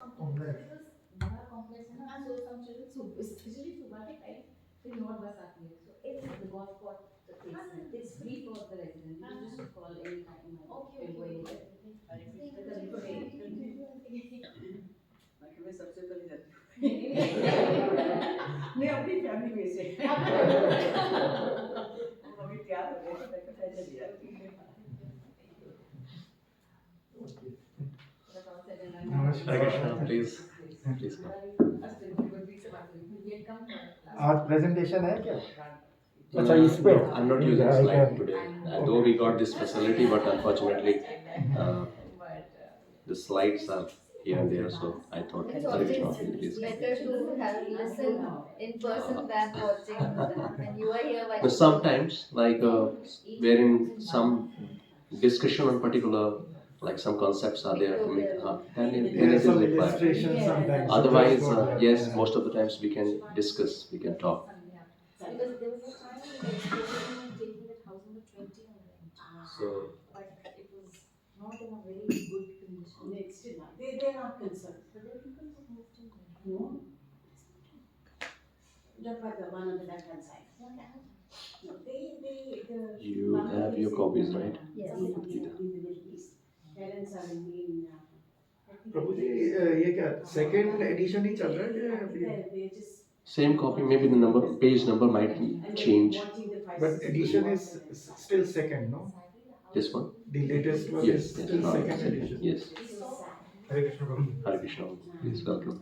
Because बड़ा complex है ना, so some children, especially Subatic, right? They know bus आती है, so it's the golf course, it's free for the residents. You just call any time. Okay, go anywhere. मैं सबसे पहले जाती हूँ। मैं अपनी फैमिली में से। अभी तैयार हो गए तो मैं पहले चली जाती हूँ। Hare Krishna, please come. आज प्रेजेंटेशन है क्या? अच्छा इस पे I'm not using slide today. Though we got this facility, but unfortunately, the slides are here and there. So I thought, Hare Krishna, please. Better to have listen in person than watching when you are here. But sometimes, like wherein some discussion on particular, like some concepts are there, then it is required. Sometimes. Otherwise, yes, most of the times we can discuss, we can talk. Because there was a time when the explosion was taking that house number 20 on the internet. So, But it was not in a very good condition. They're not concerned. But there are people who moved in there. No. Just by the one on the left hand side. No, you have your copies, right? Yes. In the Middle East. Parents are in प्रभु जी ये क्या second edition ही चल रहा है अभी? Same copy, maybe the number, page number might change. But edition is still second, no? This one? The latest one Yes, is yes, still second edition. yes. Hare Krishna Prabhu. Hare Krishna, please welcome.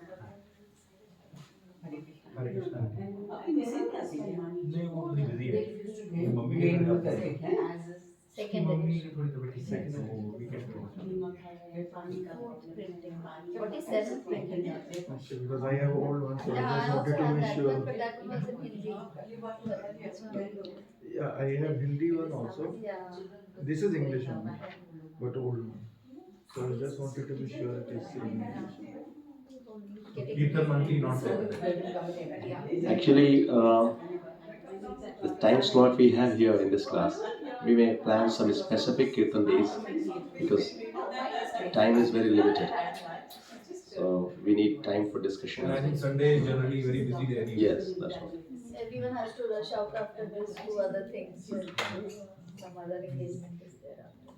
Hare Krishna. नहीं वो थोड़ी busy है mummy के घर जाते हैं second mummy edition. की थोड़ी तबीयत ठीक है वो वीकेंड पे 47 printing. Because I have old one, so I Yeah, I just also wanted to have be that sure. one, but that one was in Hindi. Yeah, I have Hindi one also. Yeah. This is English one, but old one. So I just wanted to be sure it is in English. Kirtan monthly not there Actually, the time slot we have here in this class, we may plan some specific kirtan days because time is very limited. So we need time for discussion. I think Sunday is generally very busy day anyway. Yes, that's what. Everyone has to rush out after this to other things. Some other engagement is there after.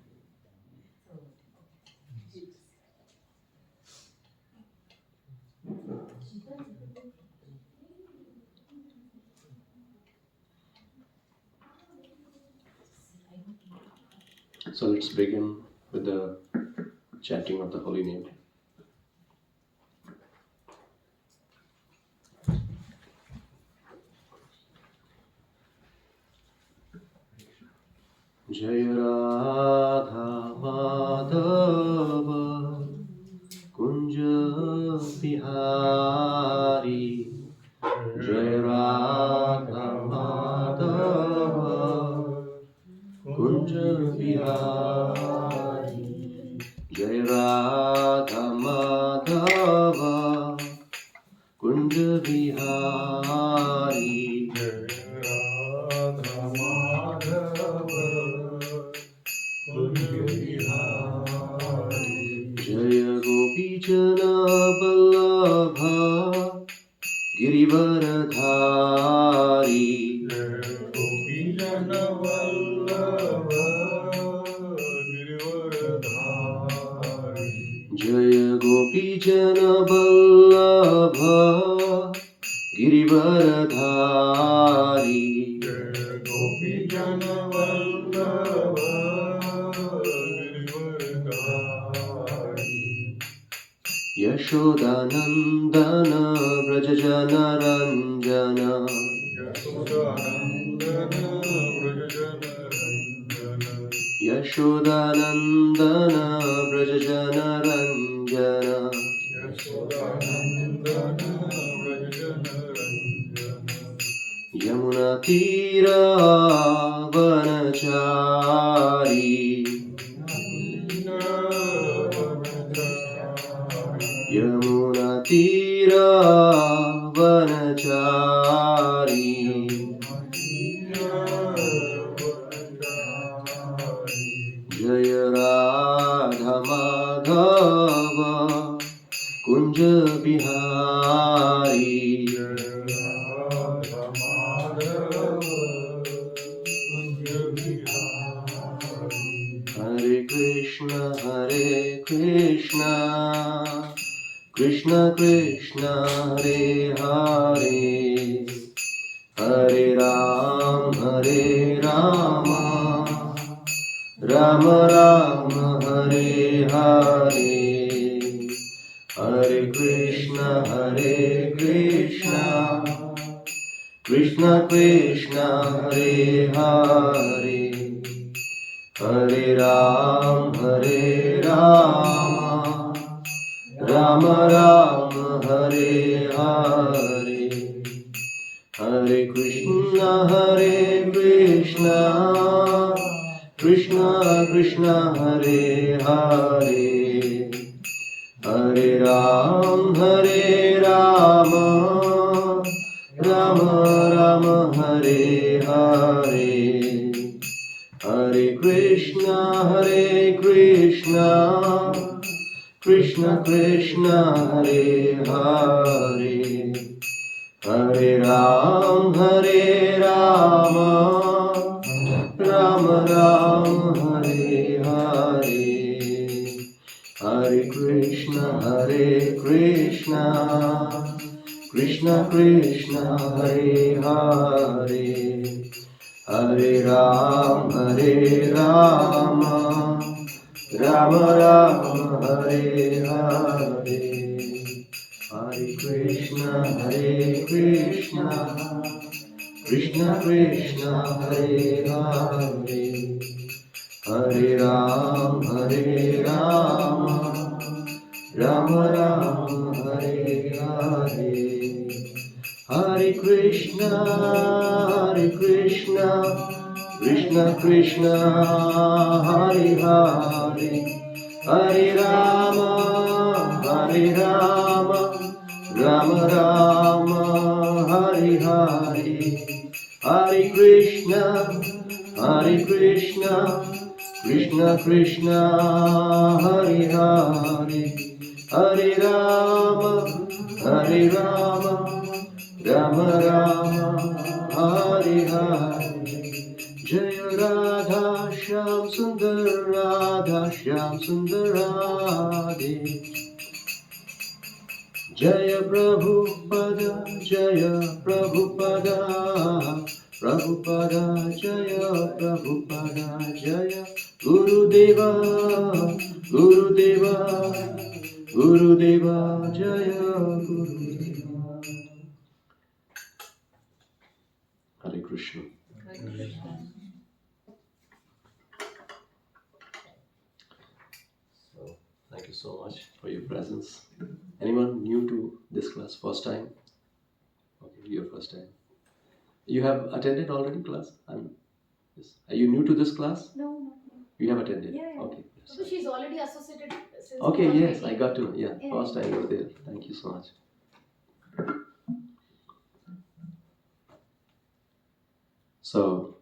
So let's begin with the chanting of the holy name. Jai Radha Madhava Kunja Bihari Jai Radha Madhava Kunja Bihari Jai Radha Madhava Kunja Bihari Jaya Gopi Jana Vallabha Girivaradhari Jaya Gopi Jana Vallabha Girivaradhari Yashodanandana Vrajajana Ranjana Yashodanandana Vrajajana Ranjana Yamuna Tira Vanachari Yamuna Tira Vanachari Jaya Radha Madhava Kunja Bihari. Hare Krishna, Krishna Krishna, Hare Hare, Hare Rama, Rama Rama, Hare Hare, Hare Krishna, Krishna Krishna, Hare Hare, Hare Rama, Rama Rama, Hare Hare, Hare Krishna, Krishna Krishna, Hare Hare, Hare Rama, Rama Rama, Hare Hare, Hare Krishna, Krishna Krishna, Hare Hare, Hare Rama, Rama Rama, Hare Hare, Hare Krishna, Krishna Krishna, Hare Hare, Hare Rama, Rama Rama, Hare Hare, Hare Krishna, Krishna Krishna, Hare Hare, Hare Rama, Rama Rama, Hare Hare, Hare Krishna, Krishna Krishna, Hare Hare, Hare Rama, Rama Rama, Hare Hare, Hare Krishna, Krishna Krishna, Hare Hare, Hare Rama, Rama Rama, Hare Hare, Jaya Radha Shyam Sundar, Radha Shyam Sundar Radhe, Jaya Prabhupada, Prabhupada, Jaya Prabhupada, Jaya Gurudeva, Jaya Gurudeva. Hare Krishna. So, thank you so much for your presence. Anyone new to this class? First time? Okay, your first time. You have attended already class? Yes. Are you new to this class? No. You have attended? Yeah. Okay. So she's already associated since. Okay, yes, I got to know. Yeah, first time you were there. Thank you so much. So,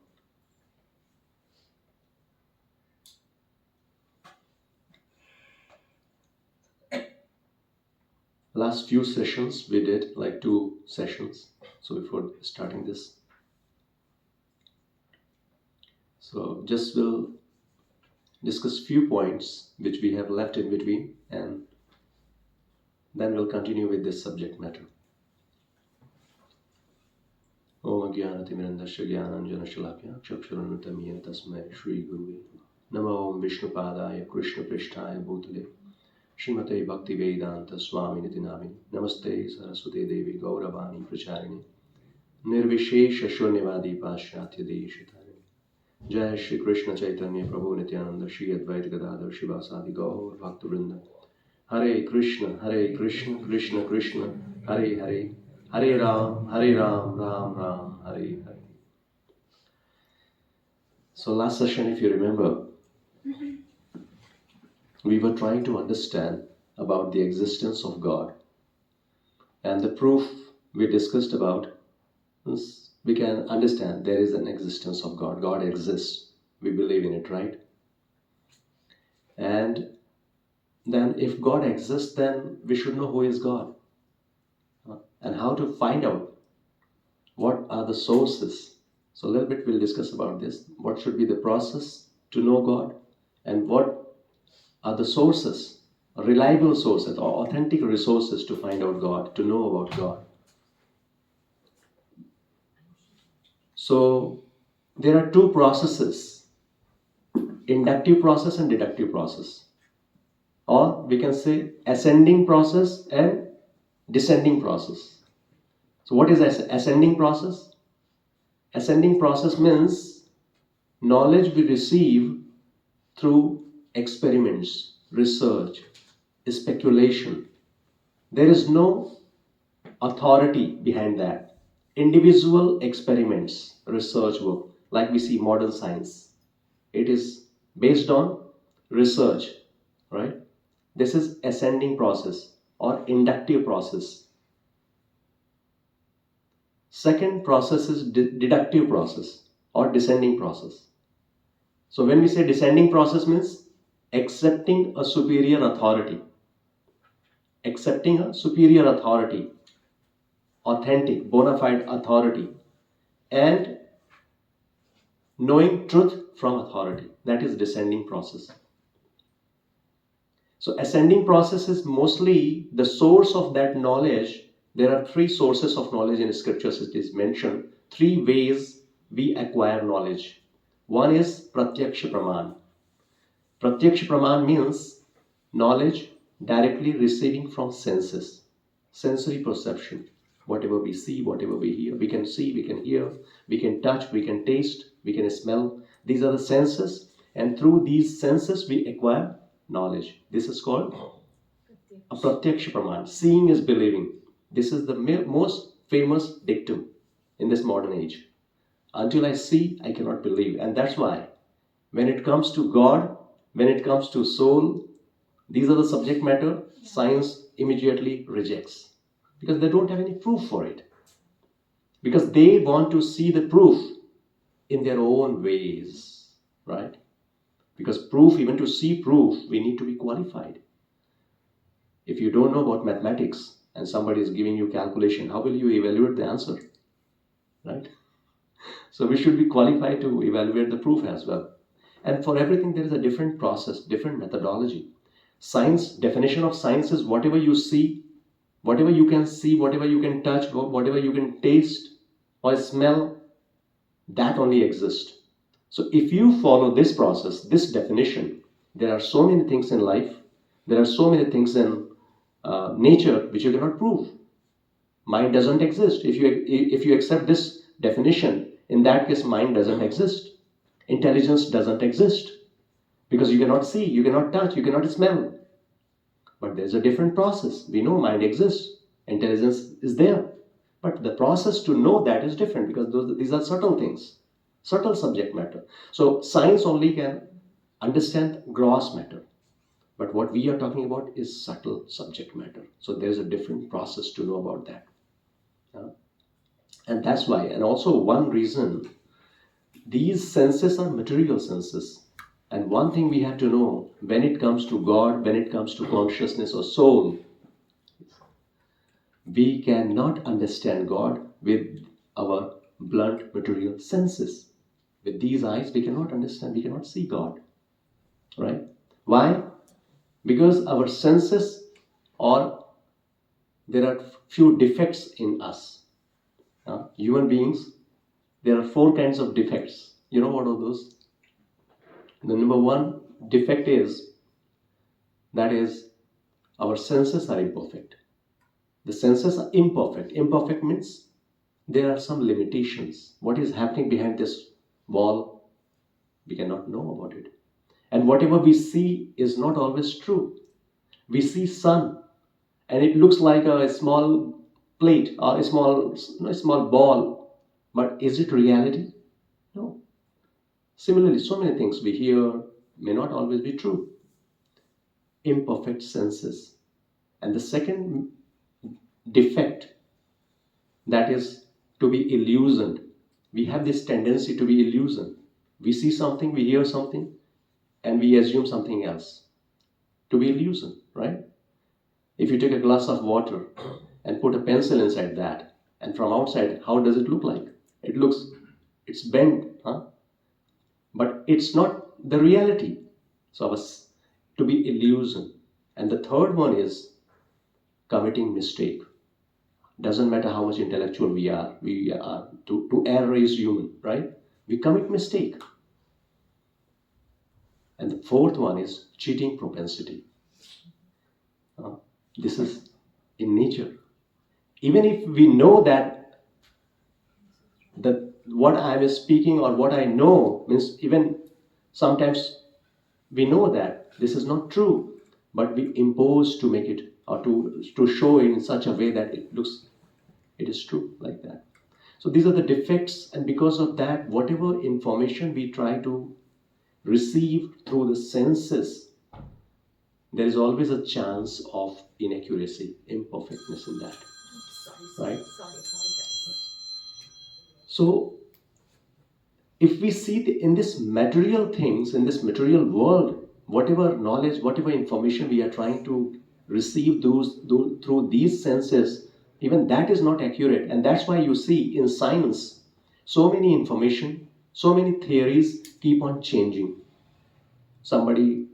last few sessions we did like 2 sessions. So before starting this, so just we'll discuss few points which we have left in between, and then we'll continue with this subject matter. Om Jnanatimirandasya Jnananjanashalakya Chakshurannutamiya Tasmai Shri Guruve Namo Om Vishnupadaya Krishna Prishtaya Bhutale Srimate Bhakti Vedanta Swami Nitinamini Namaste Saraswate Devi Gauravani Pracharini Nirvishesha Shurnyavadi Paschatya Deshatari Jai Shri Krishna Chaitanya Prabhu Nityananda Shri Advaita Gadadhar Shivasadi Gaur Bhakta Vrinda Hare Krishna, Krishna Krishna, Hare Hare, Hare Ram, Ram Ram, Hare Hare. So last session, if you remember, we were trying to understand about the existence of God. And the proof we discussed about is we can understand there is an existence of God. God exists. We believe in it, right? And then if God exists, then we should know who is God. And how to find out what are the sources. So a little bit we'll discuss about this. What should be the process to know God, and what are the sources, reliable sources or authentic resources to find out God, to know about God. So there are two processes, inductive process and deductive process. Or we can say ascending process and descending process. So what is ascending process? Ascending process means knowledge we receive through experiments, research, speculation. There is no authority behind that. Individual experiments, research work, like we see modern science. It is based on research, right? This is ascending process or inductive process. Second process is deductive process or descending process. So when we say descending process means accepting a superior authority. Accepting a superior authority, authentic, bona fide authority, and knowing truth from authority. That is descending process. So ascending process is mostly the source of that knowledge. There are three sources of knowledge in scriptures. It is mentioned three ways we acquire knowledge. One is pratyaksha praman. Pratyaksha praman means knowledge directly receiving from senses, sensory perception. Whatever we see, whatever we hear, we can see, we can hear, we can touch, we can taste, we can smell. These are the senses, and through these senses we acquire knowledge. This is called a pratyaksha praman. Seeing is believing. This is the most famous dictum in this modern age. Until I see, I cannot believe. And that's why when it comes to God, when it comes to soul, these are the subject matter science immediately rejects, because they don't have any proof for it. Because they want to see the proof in their own ways, right? Because proof, even to see proof, we need to be qualified. If you don't know about mathematics and somebody is giving you calculation, how will you evaluate the answer, right? So we should be qualified to evaluate the proof as well. And for everything, there is a different process, different methodology. Science, definition of science is whatever you see, whatever you can see, whatever you can touch, whatever you can taste or smell, that only exists. So if you follow this process, this definition, there are so many things in life, there are so many things in nature which you cannot prove. Mind doesn't exist. If you accept this definition, in that case, mind doesn't exist. Intelligence doesn't exist, because you cannot see, you cannot touch, you cannot smell. But there's a different process. We know mind exists, intelligence is there. But the process to know that is different, because these are subtle things, subtle subject matter. So science only can understand gross matter. But what we are talking about is subtle subject matter. So there's a different process to know about that. And that's why, and also one reason, these senses are material senses. And one thing we have to know, when it comes to God, when it comes to consciousness or soul, we cannot understand God with our blunt material senses. With these eyes, we cannot understand, we cannot see God. Right? Why? Because our senses, or there are few defects in us. Human beings, there are 4 kinds of defects. You know what are those? The number 1 defect is, that is, our senses are imperfect. The senses are imperfect. Imperfect means there are some limitations. What is happening behind this wall, we cannot know about it. And whatever we see is not always true. We see sun, and it looks like a small plate or a small ball, but is it reality? No. Similarly, so many things we hear may not always be true. Imperfect senses. And the second defect, that is to be illusioned. We have this tendency to be illusioned. We see something, we hear something, and we assume something else. to be illusion, right? If you take a glass of water and put a pencil inside that, and from outside, how does it look like? It's bent, huh? But it's not the reality. So to be illusion. And the third one is committing mistake. Doesn't matter how much intellectual we are to err is human, right? We commit mistake. And the fourth one is cheating propensity. This is in nature. Even if we know that what I am speaking or what I know means, even sometimes we know that this is not true, but we impose to make it or to show it in such a way that it is true like that. So these are the defects, and because of that, whatever information we try to receive through the senses, there is always a chance of inaccuracy, imperfectness in that. Right? So, if we see in this material things, in this material world, whatever knowledge, whatever information we are trying to receive through these senses, even that is not accurate. And that's why you see in science, so many information, so many theories keep on changing. Somebody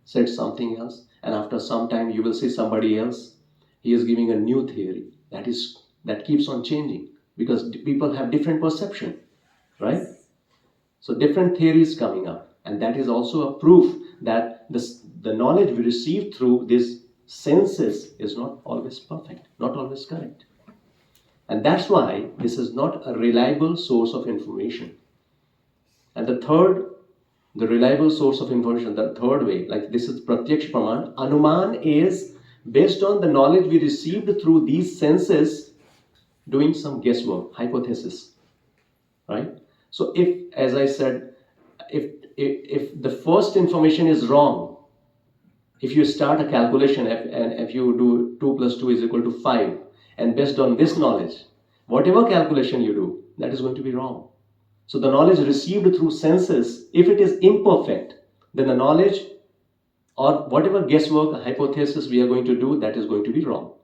said something else, and after some time you will see somebody else, he is giving a new theory that keeps on changing, because people have different perception, right? So different theories coming up, and that is also a proof that the knowledge we receive through these senses is not always perfect, not always correct. And that's why this is not a reliable source of information. And the reliable source of information, the third way, like this is Pratyaksh Praman. Anuman is based on the knowledge we received through these senses, doing some guesswork, hypothesis, right? So if, as I said, if the first information is wrong, if you start a calculation and if you do 2 plus 2 is equal to 5, and based on this knowledge, whatever calculation you do, that is going to be wrong. So the knowledge received through senses, if it is imperfect, then the knowledge or whatever guesswork, hypothesis we are going to do, that is going to be wrong.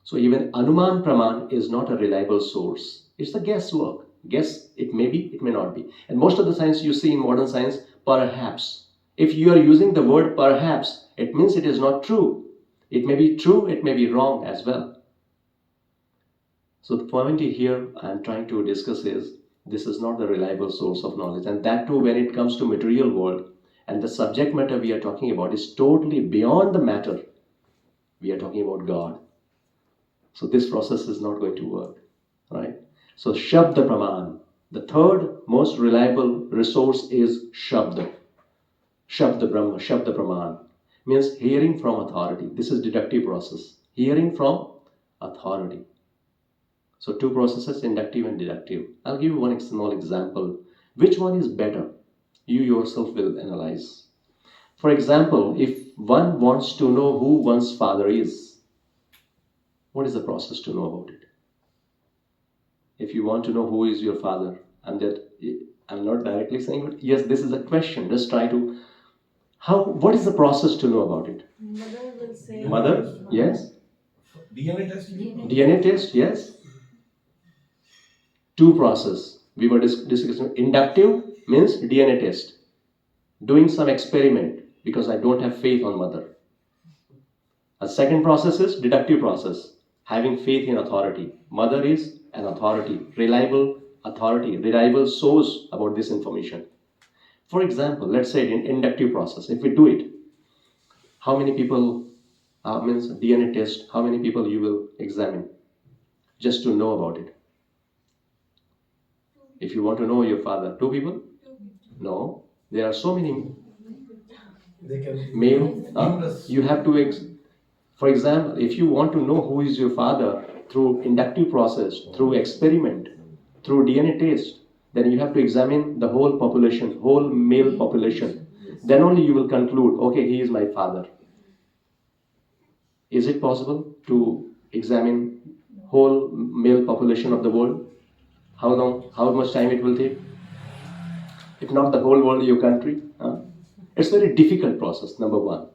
So even Anuman Praman is not a reliable source. It's a guesswork. Guess, it may be, it may not be. And most of the science you see in modern science, perhaps. If you are using the word perhaps, it means it is not true. It may be true, it may be wrong as well. So the point here I am trying to discuss is, this is not the reliable source of knowledge. And that too, when it comes to material world, and the subject matter we are talking about is totally beyond the matter. We are talking about God. So this process is not going to work, right? So Shabda Praman, the third most reliable resource is Shabda. Shabda Brahma, Shabda Praman, means hearing from authority. This is deductive process. Hearing from authority. So two processes, inductive and deductive. I'll give you one small example. Which one is better? You yourself will analyze. For example, if one wants to know who one's father is, what is the process to know about it? If you want to know who is your father, I'm not directly saying, but yes, this is a question. Just try to, what is the process to know about it? Mother will say. Mother, yes. DNA test? DNA test, yes. Two process. We were discussing. Inductive means DNA test. Doing some experiment because I don't have faith on mother. A second process is deductive process. Having faith in authority. Mother is an authority, reliable source about this information. For example, let's say in inductive process, if we do it, how many people, means DNA test, how many people you will examine just to know about it? If you want to know your father, 2 people? No, there are so many male. You have to, for example, if you want to know who is your father through inductive process, through experiment, through DNA test, then you have to examine the whole population, whole male population. Then only you will conclude, okay, he is my father. Is it possible to examine whole male population of the world? How long, how much time it will take? If not the whole world, your country. It's a very difficult process, number one.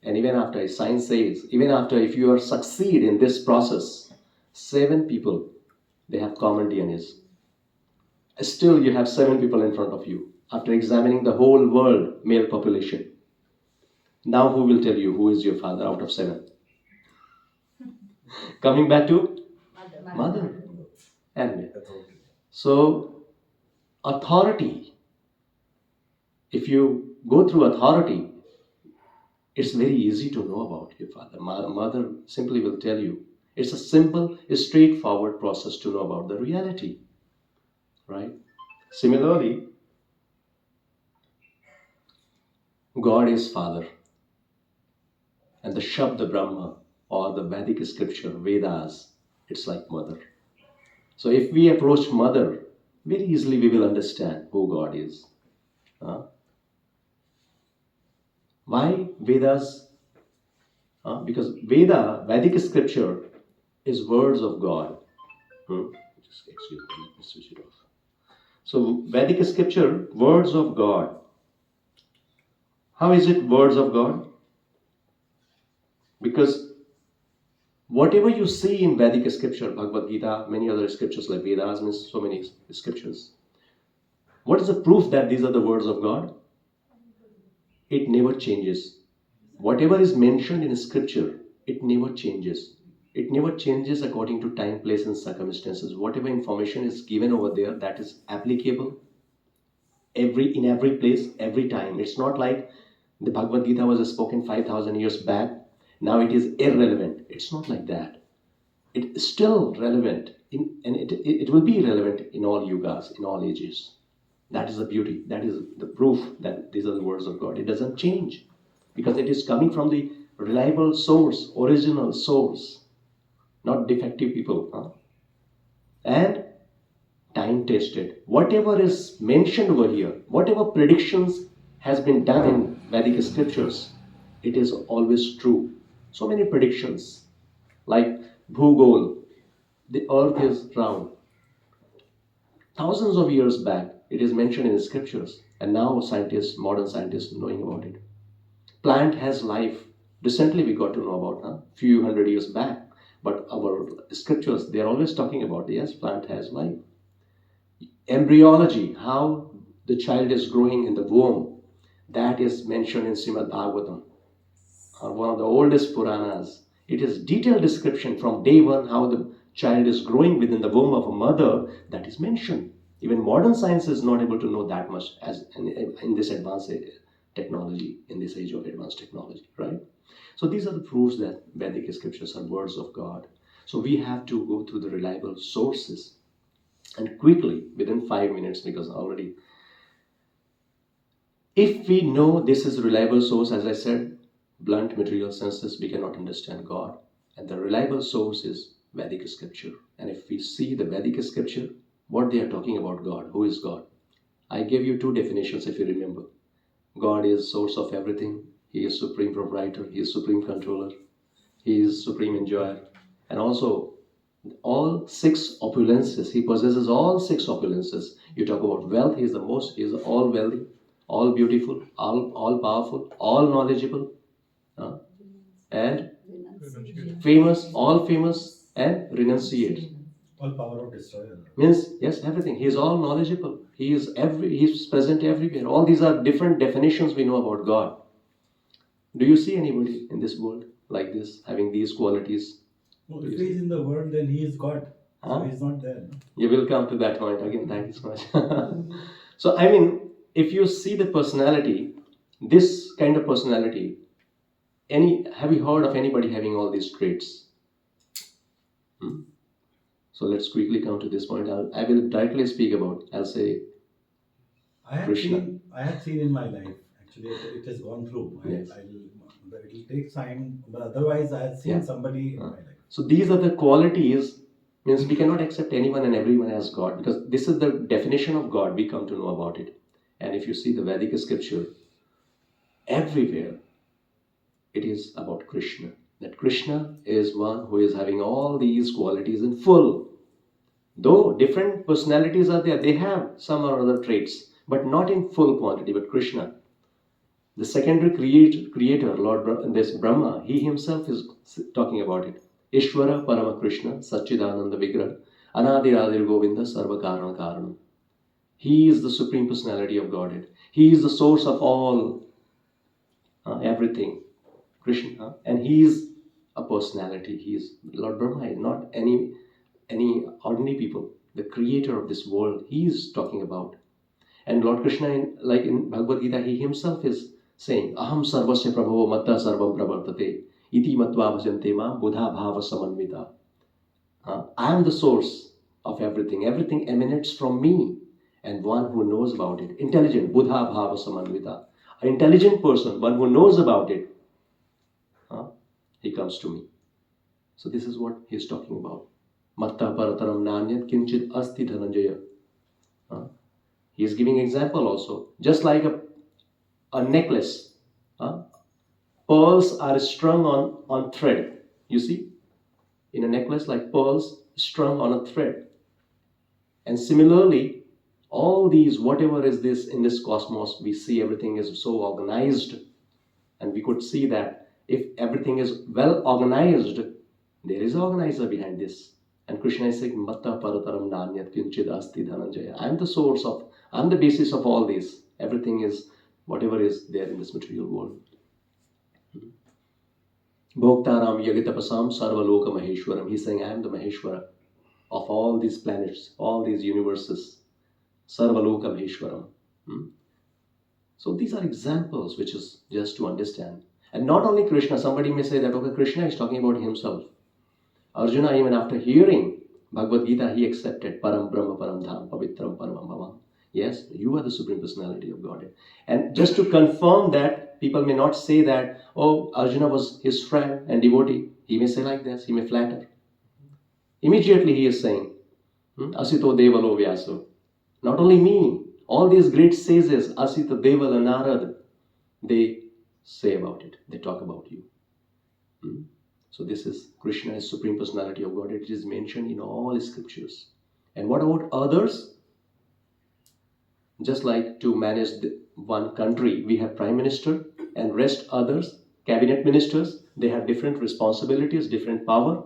And even after, science says, even after if you are succeed in this process, 7 people, they have common DNAs. Still you have 7 people in front of you. After examining the whole world, male population. Now who will tell you who is your father out of 7? Coming back to mother. Anyway. So, authority. If you go through authority, it's very easy to know about your father. Mother simply will tell you. It's a simple, straightforward process to know about the reality. Right? Similarly, God is Father. And the Shabda Brahma or the Vedic scripture, Vedas, it's like mother. So if we approach mother, very easily we will understand who God is. Why Vedas? Because Vedic scripture is words of God. Just excuse me, let me switch it off. So Vedic scripture, words of God. How is it words of God? Because whatever you see in Vedic scripture, Bhagavad Gita, many other scriptures like Vedas, means so many scriptures. What is the proof that these are the words of God? It never changes. Whatever is mentioned in scripture, it never changes. It never changes according to time, place and circumstances. Whatever information is given over there, that is applicable in every place, every time. It's not like the Bhagavad Gita was spoken 5,000 years back. Now it is irrelevant. It's not like that. It is still relevant and it will be relevant in all yugas, in all ages. That is the beauty. That is the proof that these are the words of God. It doesn't change because it is coming from the reliable source, original source, not defective people. And time tested. Whatever is mentioned over here, whatever predictions has been done in Vedic scriptures, it is always true. So many predictions, like Bhugol, the earth is round. Thousands of years back, it is mentioned in the scriptures, and now modern scientists, knowing about it. Plant has life. Recently we got to know about, few hundred years back, but our scriptures, they are always talking about, yes, plant has life. Embryology, how the child is growing in the womb, that is mentioned in Srimad Bhagavatam, one of the oldest Puranas. It is detailed description from day one how the child is growing within the womb of a mother, that is mentioned. Even modern science is not able to know that much as in this advanced technology, in this age of advanced technology, right? So these are the proofs that Vedic scriptures are words of God. So we have to go through the reliable sources and quickly, within 5 minutes, because already, if we know this is a reliable source, as I said, blunt material senses, we cannot understand God. And the reliable source is Vedic scripture. And if we see the Vedic scripture, what they are talking about God, who is God? I gave you 2 definitions if you remember. God is source of everything. He is supreme proprietor. He is supreme controller. He is supreme enjoyer. And also, all 6 opulences. He possesses all 6 opulences. You talk about wealth. He is all wealthy, all beautiful, all powerful, all knowledgeable, and famous, all famous, and renunciate. All power of destroyer. Means, yes, everything. He is all knowledgeable. He is present everywhere. All these are different definitions we know about God. Do you see anybody in this world like this, having these qualities? No, if he is in the world, then he is God. So he is not there. No? You will come to that point again. Thank you so much. So, I mean, if you see the personality, this kind of personality, have you heard of anybody having all these traits? So let's quickly come to this point. I will directly speak about, I'll say, Krishna. I have seen in my life, actually, it has gone through. Yes. It will take time, but otherwise I have seen somebody in my life. So these are the qualities, means we cannot accept anyone and everyone as God, because this is the definition of God, we come to know about it. And if you see the Vedic scripture, everywhere it is about Krishna. That Krishna is one who is having all these qualities in full. Though different personalities are there, they have some or other traits, but not in full quantity. But Krishna, The secondary creator, this Brahma, he himself is talking about it. Ishvara Parama Krishna Satchidananda Vigraha Anadiradir Govinda Sarva Karana Karanam. He is the Supreme Personality of Godhead. He is the source of all everything. Krishna, and he is a personality. He is Lord Brahma, is not any ordinary people. The creator of this world, he is talking about. And Lord Krishna, like in Bhagavad Gita, he himself is saying, Aham sarvasya prabhavo matta sarvam pravartate iti matva bhajante ma buddha bhava samanvita. I am the source of everything. Everything emanates from me, and one who knows about it. Intelligent, buddha bhava samanvita. An intelligent person, one who knows about it, he comes to me. So this is what he is talking about. Matta parataram nanyat kinchit asti dhananjaya. He is giving example also. Just like a necklace. Pearls are strung on thread. You see? In a necklace, like pearls strung on a thread. And similarly, all these, whatever is this in this cosmos, we see everything is so organized. And we could see that if everything is well organized, there is an organizer behind this. And Krishna is saying, Matta parataram nanyat kinchid asti dhananjaya. I am the source of, I am the basis of all this. Everything is, whatever is there in this material world. Bhoktaram yagitapasam sarvaloka maheshwaram. He's saying, I am the Maheshwara of all these planets, all these universes. Sarvaloka maheshwaram. So these are examples which is just to understand. And not only Krishna, somebody may say that, okay, Krishna is talking about himself. Arjuna, even after hearing Bhagavad Gita, he accepted Param Brahma Param Dham Pavitram Paramam Bhavam. Yes, you are the Supreme Personality of Godhead. And just to confirm that, people may not say that, oh, Arjuna was his friend and devotee. He may say like this, he may flatter. Immediately he is saying, Asito Devalo Vyaso. Not only me, all these great sages, Asita Devala Narad, they say about it, they talk about you. So this is Krishna is Supreme Personality of Godhead. It is mentioned in all scriptures. And what about others? Just like to manage one country, we have Prime Minister and rest others, cabinet ministers, they have different responsibilities, different power.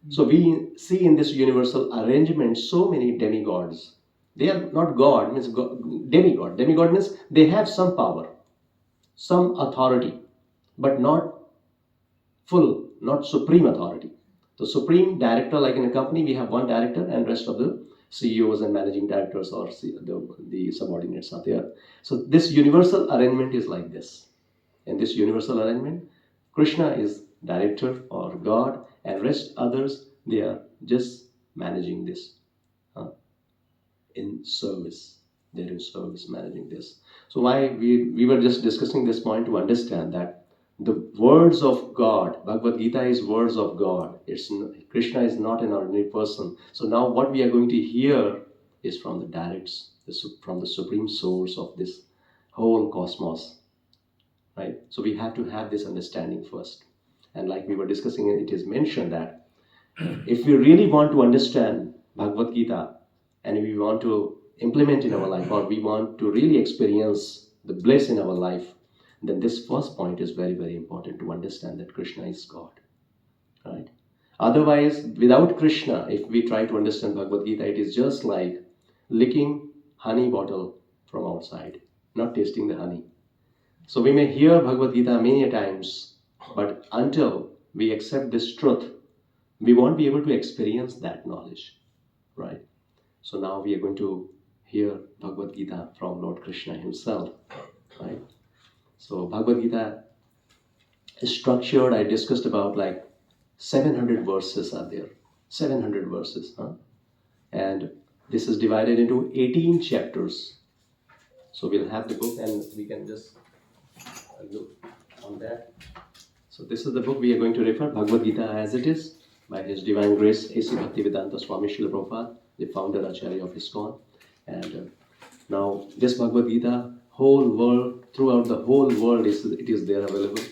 So we see in this universal arrangement so many demigods. They are not God, means God, demigod. Demigod means they have some power, some authority, but not full, not supreme authority. The supreme director, like in a company, we have one director and rest of the CEOs and managing directors or the subordinates are there. So this universal arrangement is like this. In this universal arrangement, Krishna is director or God, and rest others, they are just managing this in service. They're in service managing this. So why we were just discussing this point to understand that the words of God, Bhagavad Gita is words of God. Krishna is not an ordinary person. So now what we are going to hear is from the directs, from the supreme source of this whole cosmos. Right? So we have to have this understanding first. And like we were discussing, it is mentioned that if we really want to understand Bhagavad Gita and if we want to implement in our life, or we want to really experience the bliss in our life, then this first point is very, very important to understand that Krishna is God. Right? Otherwise, without Krishna, if we try to understand Bhagavad Gita, it is just like licking honey bottle from outside, not tasting the honey. So we may hear Bhagavad Gita many times, but until we accept this truth, we won't be able to experience that knowledge. Right? So now we are going to hear Bhagavad Gita from Lord Krishna himself. Right? So Bhagavad Gita is structured, I discussed about like 700 verses are there. 700 verses. And this is divided into 18 chapters. So we'll have the book and we can just look on that. So this is the book we are going to refer, Bhagavad Gita as it is, by His Divine Grace, A.C. Bhaktivedanta Swami Srila Prabhupada, the founder Acharya of ISKCON. And now this Bhagavad Gita, whole world, throughout the whole world, it is there available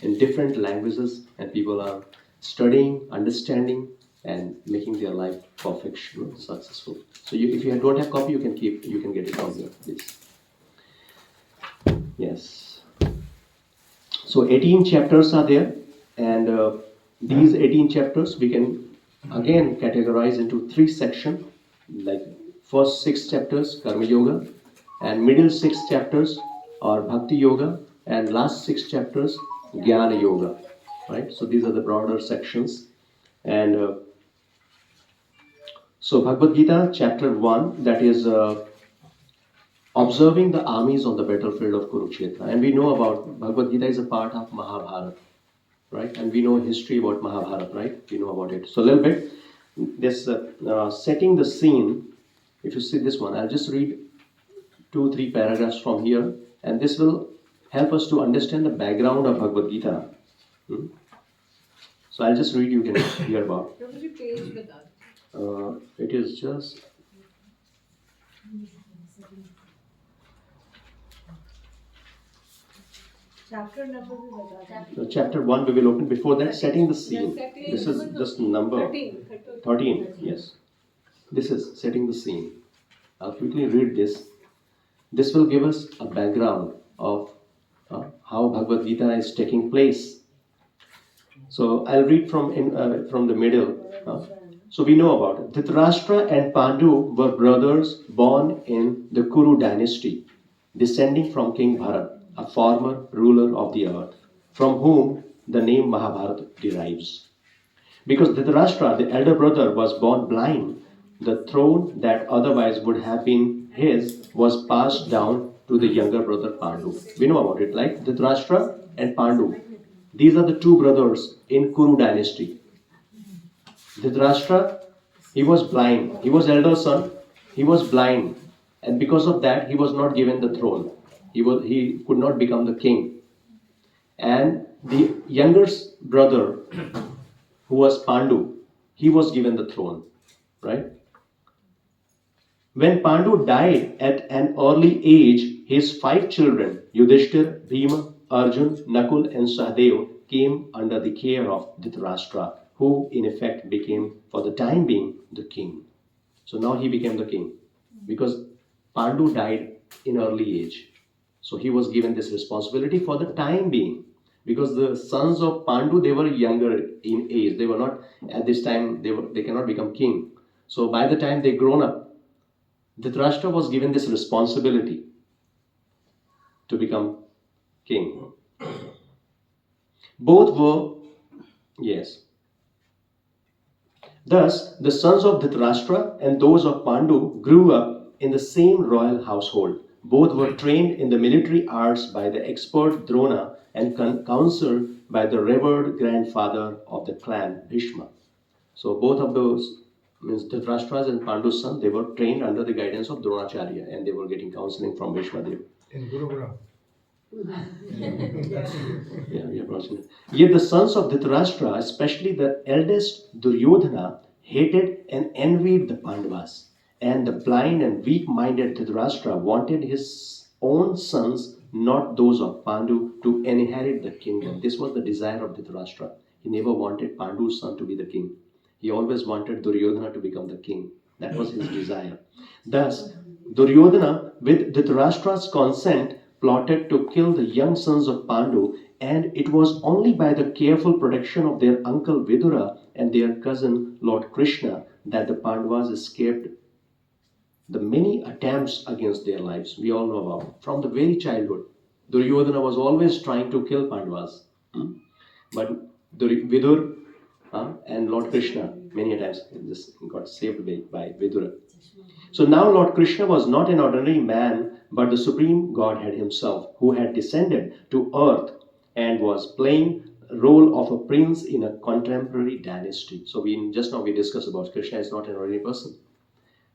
in different languages, and people are studying, understanding, and making their life perfect, successful. So if you don't have copy, you can get it on here, please. Yes. So 18 chapters are there, and these 18 chapters we can again categorize into 3 sections, like first 6 chapters Karma Yoga, and middle 6 chapters are Bhakti Yoga, and last 6 chapters Jnana Yoga, right? So these are the broader sections, and so Bhagavad Gita chapter 1, that is observing the armies on the battlefield of Kurukshetra, and we know about Bhagavad Gita is a part of Mahabharata, right? And we know history about Mahabharata, right? We know about it. So a little bit, this setting the scene. If you see this one, I'll just read 2-3 paragraphs from here, and this will help us to understand the background of Bhagavad Gita. So I'll just read. You can hear about. It is just. Chapter number भी बता दें. So chapter 1 we will open. Before that, setting the scene. This is just number 13. Yes. This is setting the scene. I'll quickly read this. This will give us a background of how Bhagavad Gita is taking place. So I'll read from the middle. So we know about it. Dhritarashtra and Pandu were brothers born in the Kuru dynasty, descending from King Bharat, a former ruler of the earth, from whom the name Mahabharata derives. Because Dhritarashtra, the elder brother, was born blind, the throne that otherwise would have been his was passed down to the younger brother Pandu. We know about it, like Dhritarashtra and Pandu. These are the 2 brothers in Kuru dynasty. Dhritarashtra, he was blind. He was elder son. He was blind, and because of that, he was not given the throne. He could not become the king. And the younger brother, who was Pandu, he was given the throne, right? When Pandu died at an early age, his 5 children, Yudhishthir, Bhima, Arjun, Nakul, and Sahadev, came under the care of Dhritarashtra, who in effect became, for the time being, the king. So now he became the king, because Pandu died in early age. So he was given this responsibility for the time being, because the sons of Pandu, they were younger in age. They were not, at this time, they cannot become king. So by the time they grown up, Dhritarashtra was given this responsibility to become king. Both were, yes. Thus, the sons of Dhritarashtra and those of Pandu grew up in the same royal household. Both were trained in the military arts by the expert Drona and counseled by the revered grandfather of the clan, Bhishma. So both of those, means Dhritarashtra's and Pandu's son, they were trained under the guidance of Dronacharya, and they were getting counseling from Bhishma Dev. In Gurugram. Yeah, we are pronouncing it. Yet the sons of Dhritarashtra, especially the eldest Duryodhana, hated and envied the Pandavas. And the blind and weak-minded Dhritarashtra wanted his own sons, not those of Pandu, to inherit the kingdom. This was the desire of Dhritarashtra. He never wanted Pandu's son to be the king. He always wanted Duryodhana to become the king. That was his desire. Thus, Duryodhana, with Dhritarashtra's consent, plotted to kill the young sons of Pandu, and it was only by the careful protection of their uncle Vidura and their cousin Lord Krishna that the Pandavas escaped the many attempts against their lives. We all know about. From the very childhood, Duryodhana was always trying to kill Pandavas. But Vidur and Lord Krishna, many times, just got saved by Vidura. So now Lord Krishna was not an ordinary man, but the Supreme Godhead himself, who had descended to earth and was playing the role of a prince in a contemporary dynasty. So just now we discussed about Krishna is not an ordinary person.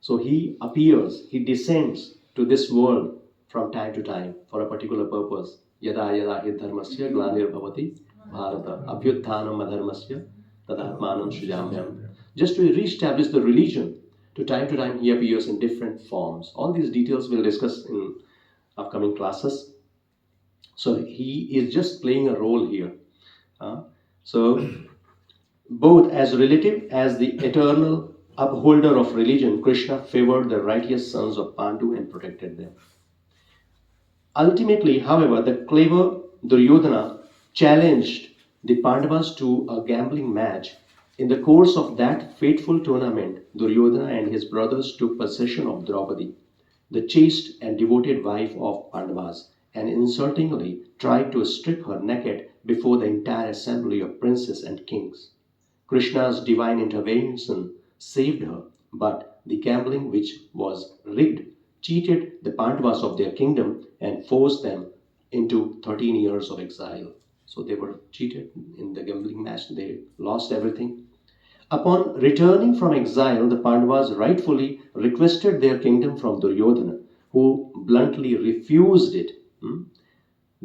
So he appears, he descends to this world from time to time for a particular purpose. Yada yada hi dharmasya glanir bhavati bharata abhyutthanam adharmasya tadatmanam srijamyam. Just to re-establish the religion, to time he appears in different forms. All these details we'll discuss in upcoming classes. So he is just playing a role here. So both as relative as the eternal upholder of religion, Krishna favored the righteous sons of Pandu and protected them. Ultimately, however, the clever Duryodhana challenged the Pandavas to a gambling match. In the course of that fateful tournament, Duryodhana and his brothers took possession of Draupadi, the chaste and devoted wife of Pandavas, and insultingly tried to strip her naked before the entire assembly of princes and kings. Krishna's divine intervention saved her, but the gambling, which was rigged, cheated the Pandavas of their kingdom and forced them into 13 years of exile. So they were cheated in the gambling match, they lost everything. Upon returning from exile, the Pandavas rightfully requested their kingdom from Duryodhana, who bluntly refused it.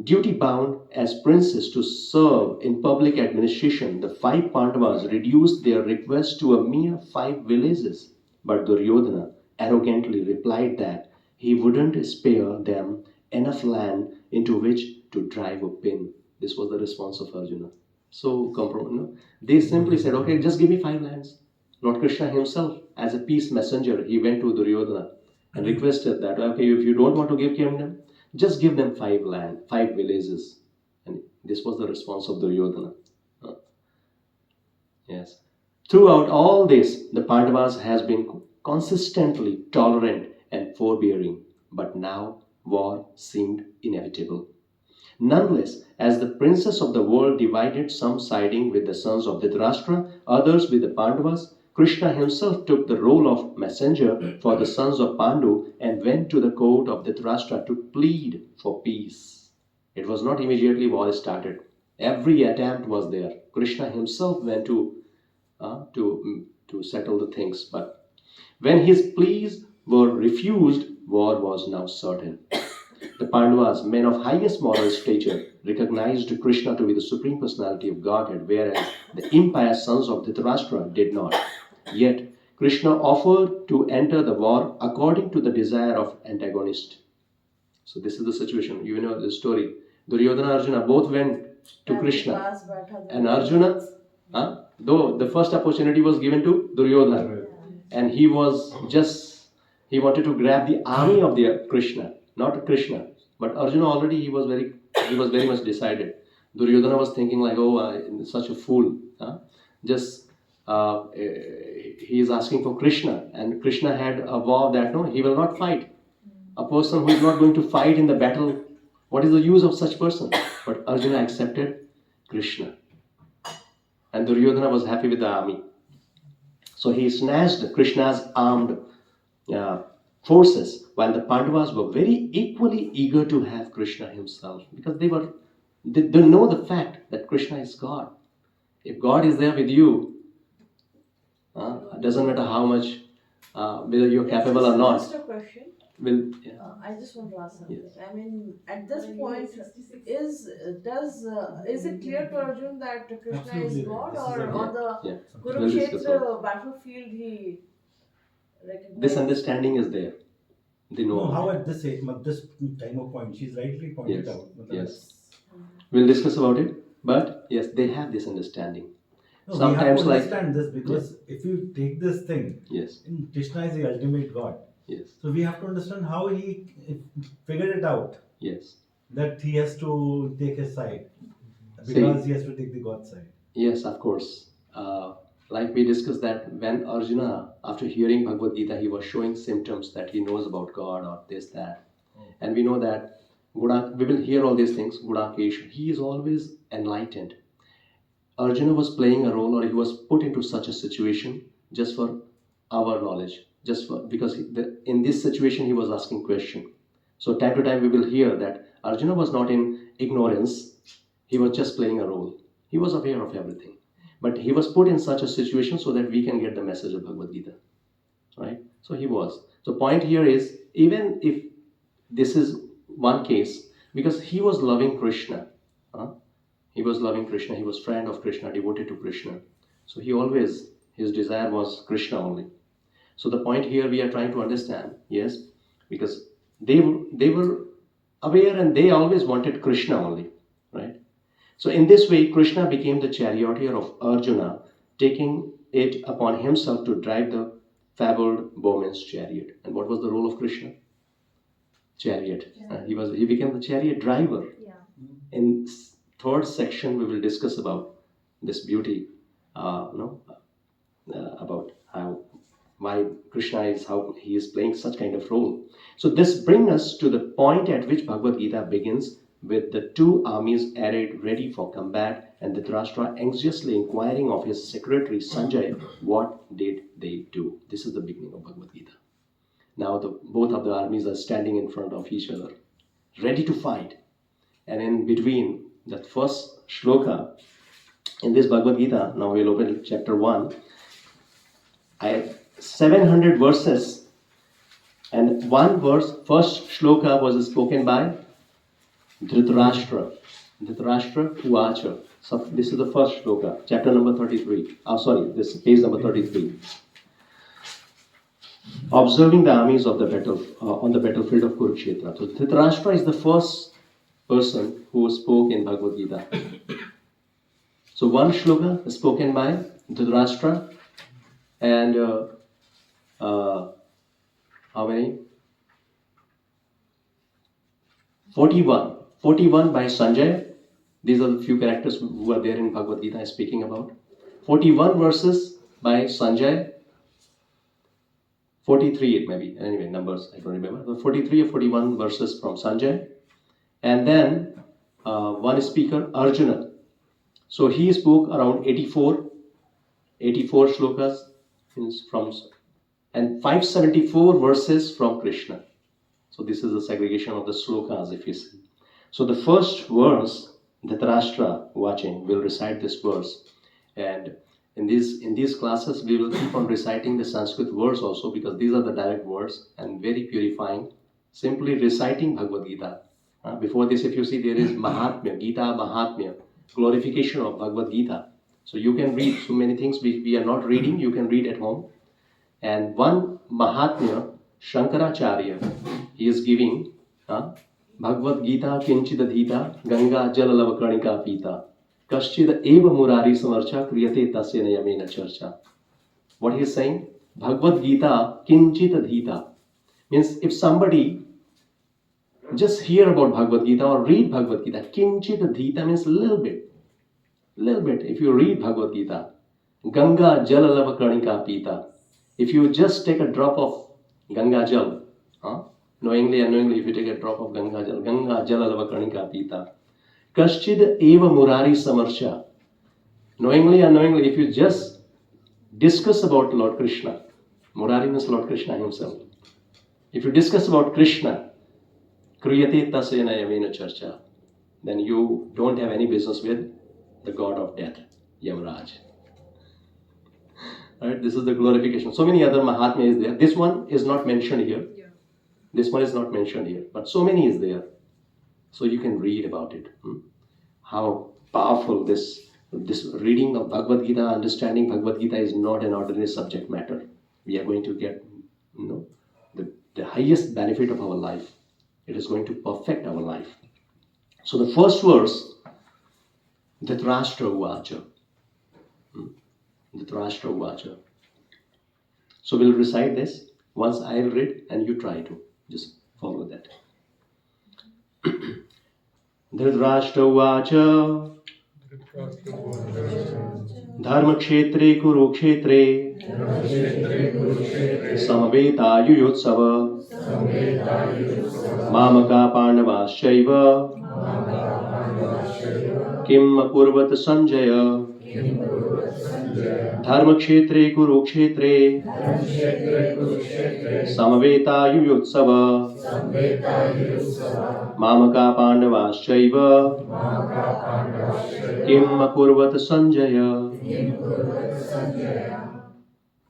Duty bound as princes to serve in public administration, the five Pandavas reduced their request to a mere 5 villages. But Duryodhana arrogantly replied that he wouldn't spare them enough land into which to drive a pin. This was the response of Arjuna. So, they simply said, okay, just give me 5 lands. Lord Krishna himself, as a peace messenger, he went to Duryodhana and requested that, okay, if you don't want to give kingdom, just give them 5 villages. And this was the response of Duryodhana. Yes. Throughout all this, the Pandavas has been consistently tolerant and forbearing, but now war seemed inevitable. Nonetheless, as the princes of the world divided, some siding with the sons of Dhritarashtra, others with the Pandavas, Krishna himself took the role of messenger for the sons of Pandu and went to the court of Dhritarashtra to plead for peace. It was not immediately war started. Every attempt was there. Krishna himself went to settle the things, but when his pleas were refused, war was now certain. The Pandavas, men of highest moral stature, recognized Krishna to be the Supreme Personality of Godhead, whereas the impious sons of Dhritarashtra did not. Yet, Krishna offered to enter the war according to the desire of antagonist. So this is the situation. You know the story. Duryodhana and Arjuna both went to Krishna. And Arjuna, though the first opportunity was given to Duryodhana. And he wanted to grab the army of the Krishna, not Krishna. But Arjuna already, he was very much decided. Duryodhana was thinking like, such a fool. He is asking for Krishna, and Krishna had a vow that no, he will not fight. A person who is not going to fight in the battle, what is the use of such person? But Arjuna accepted Krishna, and Duryodhana was happy with the army. So he snatched Krishna's armed forces, while the Pandavas were very equally eager to have Krishna himself, because they know the fact that Krishna is God. If God is there with you, it doesn't matter how much, whether you're capable or not. Just a question. I just want to ask something. Yes. I mean, at this point, is it clear to Arjun that Krishna Absolutely is right. God, This is or a- on the Yeah. We'll discuss about Kurukshetra battlefield he recognized? this understanding is there. They know. No, how at this time of point, she's rightly pointed Yes. out. Yes. We'll discuss about it. But yes, they have this understanding. No, Sometimes we have like- to understand this because if you take this thing, Yes. Krishna is the ultimate God. Yes. So we have to understand how he figured it out Yes. that he has to take his side because he has to take the God side. Yes, of course. Like we discussed that when Arjuna, after hearing Bhagavad Gita, he was showing symptoms that he knows about God or this, that. And we know that we will hear all these things, Gudakesh, he is always enlightened. Arjuna was playing a role, or he was put into such a situation just for our knowledge, because in this situation he was asking question. So time to time we will hear that Arjuna was not in ignorance, he was just playing a role. He was aware of everything. But he was put in such a situation so that we can get the message of Bhagavad Gita. Right? So he was. So point here is, even if this is one case, because he was loving Krishna. He was loving Krishna, he was friend of Krishna, devoted to Krishna. So his desire was Krishna only. So the point here we are trying to understand, yes, because they were aware and they always wanted Krishna only, right? So in this way, Krishna became the charioteer of Arjuna, taking it upon himself to drive the fabled bowman's chariot. And what was the role of Krishna? Chariot. He became the chariot driver. Yeah. In third section we will discuss about this beauty, about why Krishna is, how he is playing such kind of role. So this brings us to the point at which Bhagavad Gita begins with the two armies arrayed ready for combat and Dhritarashtra anxiously inquiring of his secretary Sanjay, what did they do? This is the beginning of Bhagavad Gita. Now both of the armies are standing in front of each other, ready to fight. And in between, that first shloka in this Bhagavad Gita, now we'll open chapter 1. I have 700 verses, and one verse, first shloka was spoken by Dhritarashtra. Dhritarashtra Uvacha. So this is the first shloka, chapter number 33. This is page number 33. Observing the armies of the battle on the battlefield of Kurukshetra. So Dhritarashtra is the first person who spoke in Bhagavad Gita. So one shloka is spoken by Dhritarashtra, and how many? 41. 41 by Sanjay. These are the few characters who are there in Bhagavad Gita speaking about. 41 verses by Sanjay. 43 it may be. Anyway, numbers I don't remember. But 43 or 41 verses from Sanjay. And then one speaker, Arjuna. So he spoke around 84 shlokas from, and 574 verses from Krishna. So this is the segregation of the shlokas, if you see. So the first verse, Dhritarashtra watching will recite this verse, and in these classes we will keep on reciting the Sanskrit words also, because these are the direct words and very purifying. Simply reciting Bhagavad Gita. Before this, if you see, there is Mahatmya, Gita Mahatmya, glorification of Bhagavad Gita. So you can read so many things which we are not reading, you can read at home. And one Mahatmya, Shankaracharya, he is giving Bhagavad Gita Kinchida Dhita Ganga Jalalava Kranika Pita Kaschida Eva Murari Samarcha Kriyate Tasya Nayamena Charcha. What he is saying? Bhagavad Gita Kinchida Dhita means if somebody just hear about Bhagavad Gita or read Bhagavad Gita, Kinchida Dhita means little bit. If you read Bhagavad Gita, Ganga Jalalava Kranika Pita, if you just take a drop of Ganga Jal, knowingly, unknowingly, if you take a drop of Ganga Jalalava Kranika Pita, Kaschid Eva Murari Samarsha, knowingly, unknowingly, if you just discuss about Lord Krishna, Murari means Lord Krishna himself. If you discuss about Krishna, Kriyate Tasena Yamena Charcha, then you don't have any business with the god of death, Yamaraj. Right? This is the glorification. So many other Mahatmya is there. This one is not mentioned here. This one is not mentioned here. But so many is there. So you can read about it. How powerful this reading of Bhagavad Gita, understanding Bhagavad Gita is not an ordinary subject matter. We are going to get the highest benefit of our life. It is going to perfect our life. So the first verse, Dhritarashtra Uvacha. Dhritarashtra Uvacha. So we'll recite this. Once I'll read and you try to just follow that. Dhritarashtra Uvacha. Dharmakshetre Kurukshetre Samaveta Mamaka Pandavaschaiva Kim Akurvat Sanjaya Dharmakshetre Kurukshetre Samaveta Yuyotsava Mamaka Pandavaschaiva Kim Akurvat Sanjaya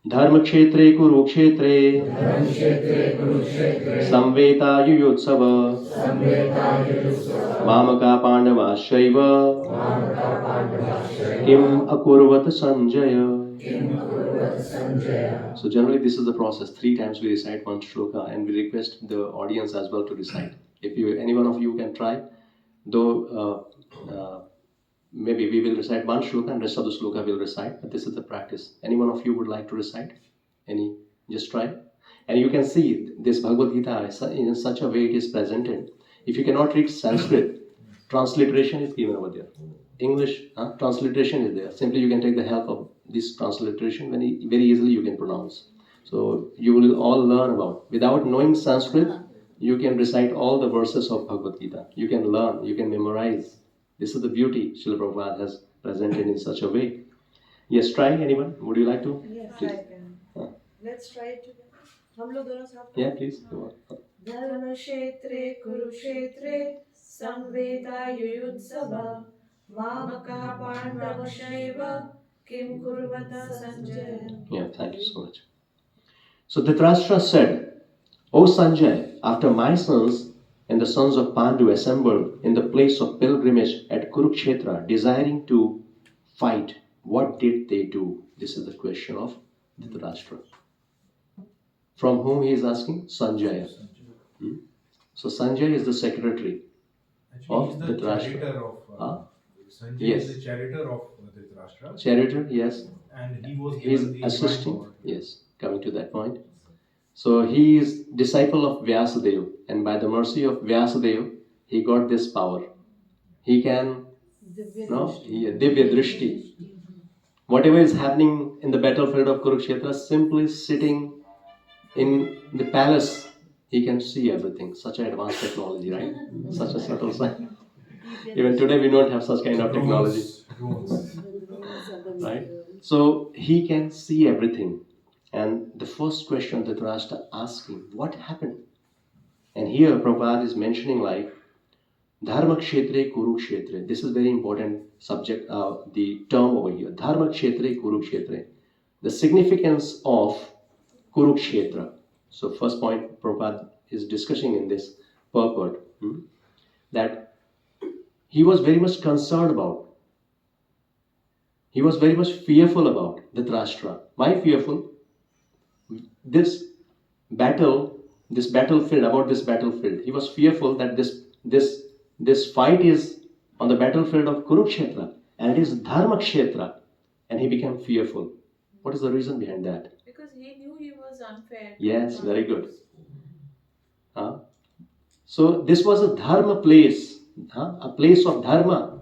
Dharmakshetre Kurukshetre Samveta Yuyotsava Mamaka Pandavaschaiva Kim Akurvat Sanjaya. So generally this is the process. 3 times we recite one shloka and we request the audience as well to recite. If any one of you can try, though maybe we will recite one shloka and rest of the shloka will recite, but this is the practice. Any one of you would like to recite? Just try. And you can see this Bhagavad Gita in such a way it is presented. If you cannot read Sanskrit, Transliteration is given over there. English transliteration is there. Simply you can take the help of this transliteration very easily you can pronounce. So you will all learn about. Without knowing Sanskrit, you can recite all the verses of Bhagavad Gita. You can learn, you can memorize. This is the beauty Srila Prabhupada has presented in such a way. Yes, try anyone. Would you like to? Yes, Please. I can. Let's try it together. हम लोग दोनों साथ Yeah, please. Go on. धर्म क्षेत्रे कुरुक्षेत्रे संवेदायुयुत्सव मामकः पाण्डवश्चैव किं कुर्वत Sanjay. Yeah, thank you so much. So Dhritarashtra said, O Sanjay, after my sons and the sons of Pandu assembled in the place of pilgrimage at Kurukshetra, desiring to fight, what did they do? This is the question of Dhritarashtra. From whom he is asking? Sanjaya. So Sanjay is the secretary of Actually, he's the Dhritarashtra. charioteer of Sanjay Yes. is the charioteer of Dhritarashtra, Charioteer, yes. and he was He is given the assisting. divine power. Yes, coming to that point. So he is disciple of Vyasadeva, and by the mercy of Vyasadeva, he got this power. He can, Divya Drishti. Whatever is happening in the battlefield of Kurukshetra, simply sitting in the palace, he can see everything. Such an advanced technology, right? Such a subtle sign. Even today, we don't have such kind of technology, Drones. right? So he can see everything. And the first question that Dhritarashtra asked him, what happened? And here Prabhupada is mentioning like Dharma Kshetre Kurukshetre. This is very important subject, the term over here. Dharma Kshetre Kurukshetre. The significance of Kurukshetra. So first point Prabhupada is discussing in this purport that he was very much concerned about. He was very much fearful about Dhritarashtra. Why fearful? This battlefield, he was fearful that this fight is on the battlefield of Kurukshetra and it is Dharma Kshetra, and he became fearful. What is the reason behind that? Because he knew he was unfair. Yes, very good. So this was a Dharma place, a place of Dharma.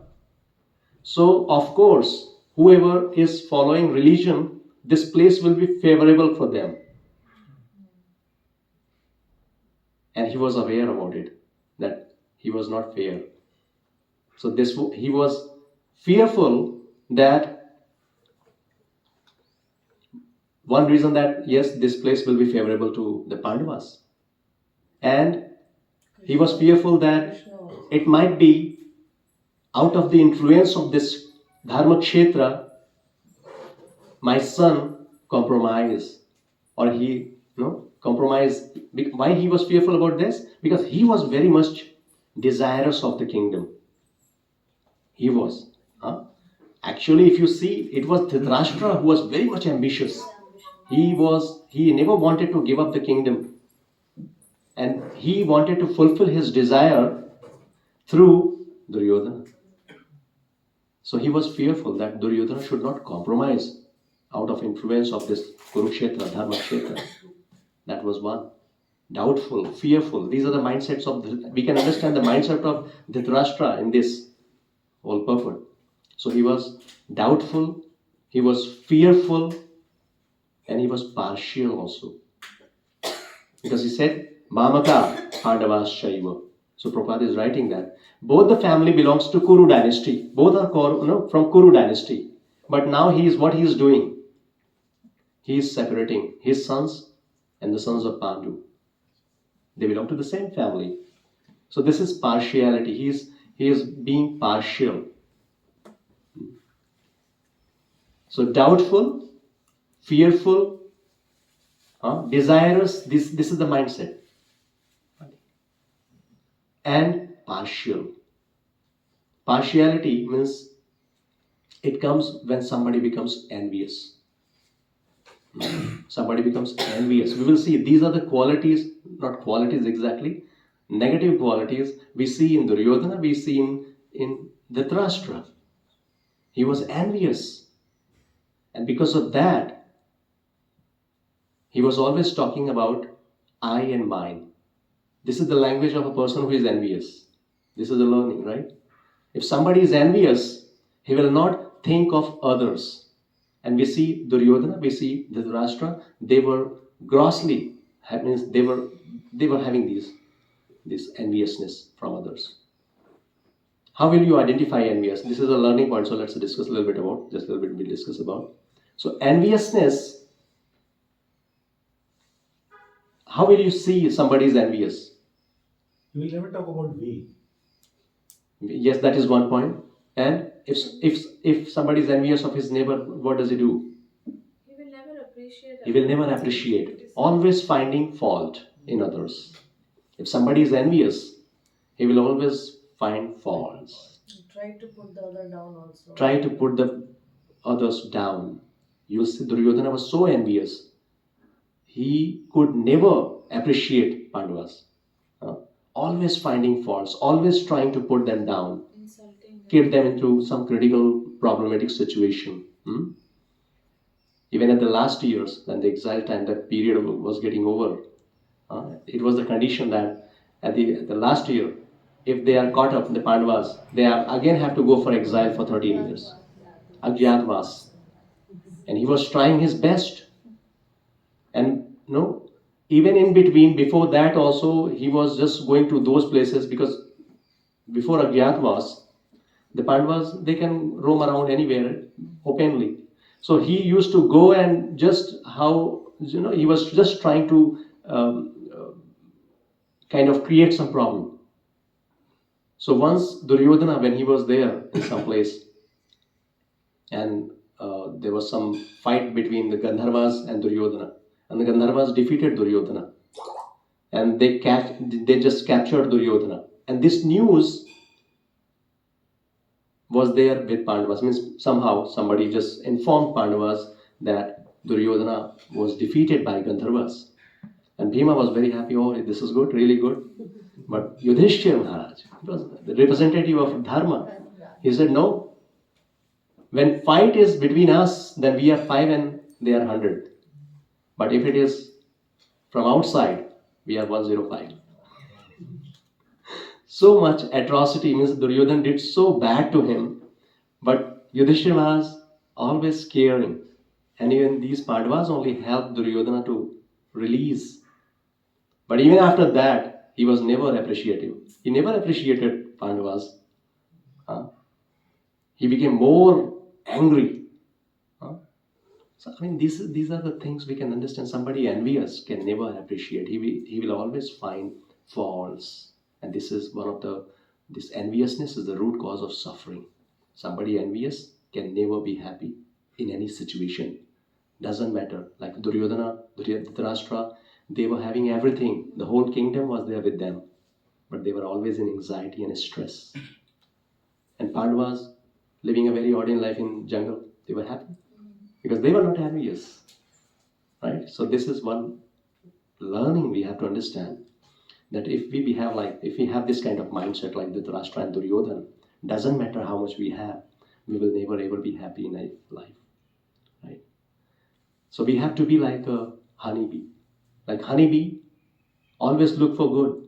So of course, whoever is following religion, this place will be favorable for them. And he was aware about it, that he was not fair. So he was fearful that one reason that yes, this place will be favorable to the Pandavas. And he was fearful that it might be out of the influence of this Dharma Kshetra, my son compromise, or he compromise. Why he was fearful about this? Because he was very much desirous of the kingdom. He was. Actually, if you see, it was Dhritarashtra who was very much ambitious. He never wanted to give up the kingdom. And he wanted to fulfill his desire through Duryodhana. So he was fearful that Duryodhana should not compromise out of influence of this Kurukshetra, Dharma Kshetra. That was one. Doubtful, fearful. These are the mindsets of, we can understand the mindset of Dhritarashtra in this whole purport. So he was doubtful, he was fearful, and he was partial also. Because he said, Mamaka Pandavas Shaiva. So Prabhupada is writing that both the family belongs to Kuru dynasty. Both are from Kuru dynasty. But now what he is doing? He is separating his sons and the sons of Pandu. They belong to the same family. So this is partiality. He is being partial. So doubtful, fearful, desirous. This is the mindset. And partial. Partiality means it comes when somebody becomes envious. Somebody becomes envious. We will see these are the qualities, not qualities exactly, negative qualities we see in Duryodhana, we see in Dhritarashtra. He was envious. And because of that, he was always talking about I and mine. This is the language of a person who is envious. This is the learning, right? If somebody is envious, he will not think of others. And we see Duryodhana, we see Dhritarashtra, they were grossly, means they were having this enviousness from others. How will you identify envious? This is a learning point, so let's discuss a little bit about, just a little bit we'll discuss about. So enviousness, how will you see somebody is envious? You will never talk about we. Yes, that is one point. And if somebody is envious of his neighbor, what does he do? He will never appreciate. He will never appreciate. Always finding fault in others. If somebody is envious, he will always find faults. Try to put the other down also. Try to put the others down. You see, Duryodhana was so envious. He could never appreciate Pandavas. Always finding faults, always trying to put them down, Insulting. get them into some critical, problematic situation. Even at the last years, when the exile time, that period was getting over, it was the condition that at the last year, if they are caught up, the Pandavas, they again have to go for exile for 13 years. Agyatvas. And he was trying his best. And even in between, before that also, he was just going to those places, because before Agyatvas, the Pandavas, they can roam around anywhere openly. So he used to go and just he was just trying to kind of create some problem. So once Duryodhana, when he was there in some place, and there was some fight between the Gandharvas and Duryodhana, and the Gandharvas defeated Duryodhana, and they just captured Duryodhana, and this news was there with Pandavas. Means somehow somebody just informed Pandavas that Duryodhana was defeated by Gandharvas, and Bhima was very happy. Oh, this is good, really good. But Yudhishthira Maharaj, he was the representative of Dharma. He said, no. When fight is between us, then we are 5 and they are 100. But if it is from outside, we are 105. So much atrocity, means Duryodhana did so bad to him, but Yudhishthira was always caring. And even these Pandavas only helped Duryodhana to release. But even after that, he was never appreciative. He never appreciated Pandavas. He became more angry. So, these are the things we can understand. Somebody envious can never appreciate. He will always find faults. And this is this enviousness is the root cause of suffering. Somebody envious can never be happy in any situation. Doesn't matter. Like Duryodhana, Dhritarashtra, they were having everything. The whole kingdom was there with them. But they were always in anxiety and stress. And Pandavas, living a very ordinary life in jungle, they were happy. Because they were not envious. Right? So this is one learning we have to understand. That if we have this kind of mindset like Dhritarashtra and Duryodhana, doesn't matter how much we have, we will never ever be happy in life. Right? So we have to be like a honeybee. Like honeybee, always look for good.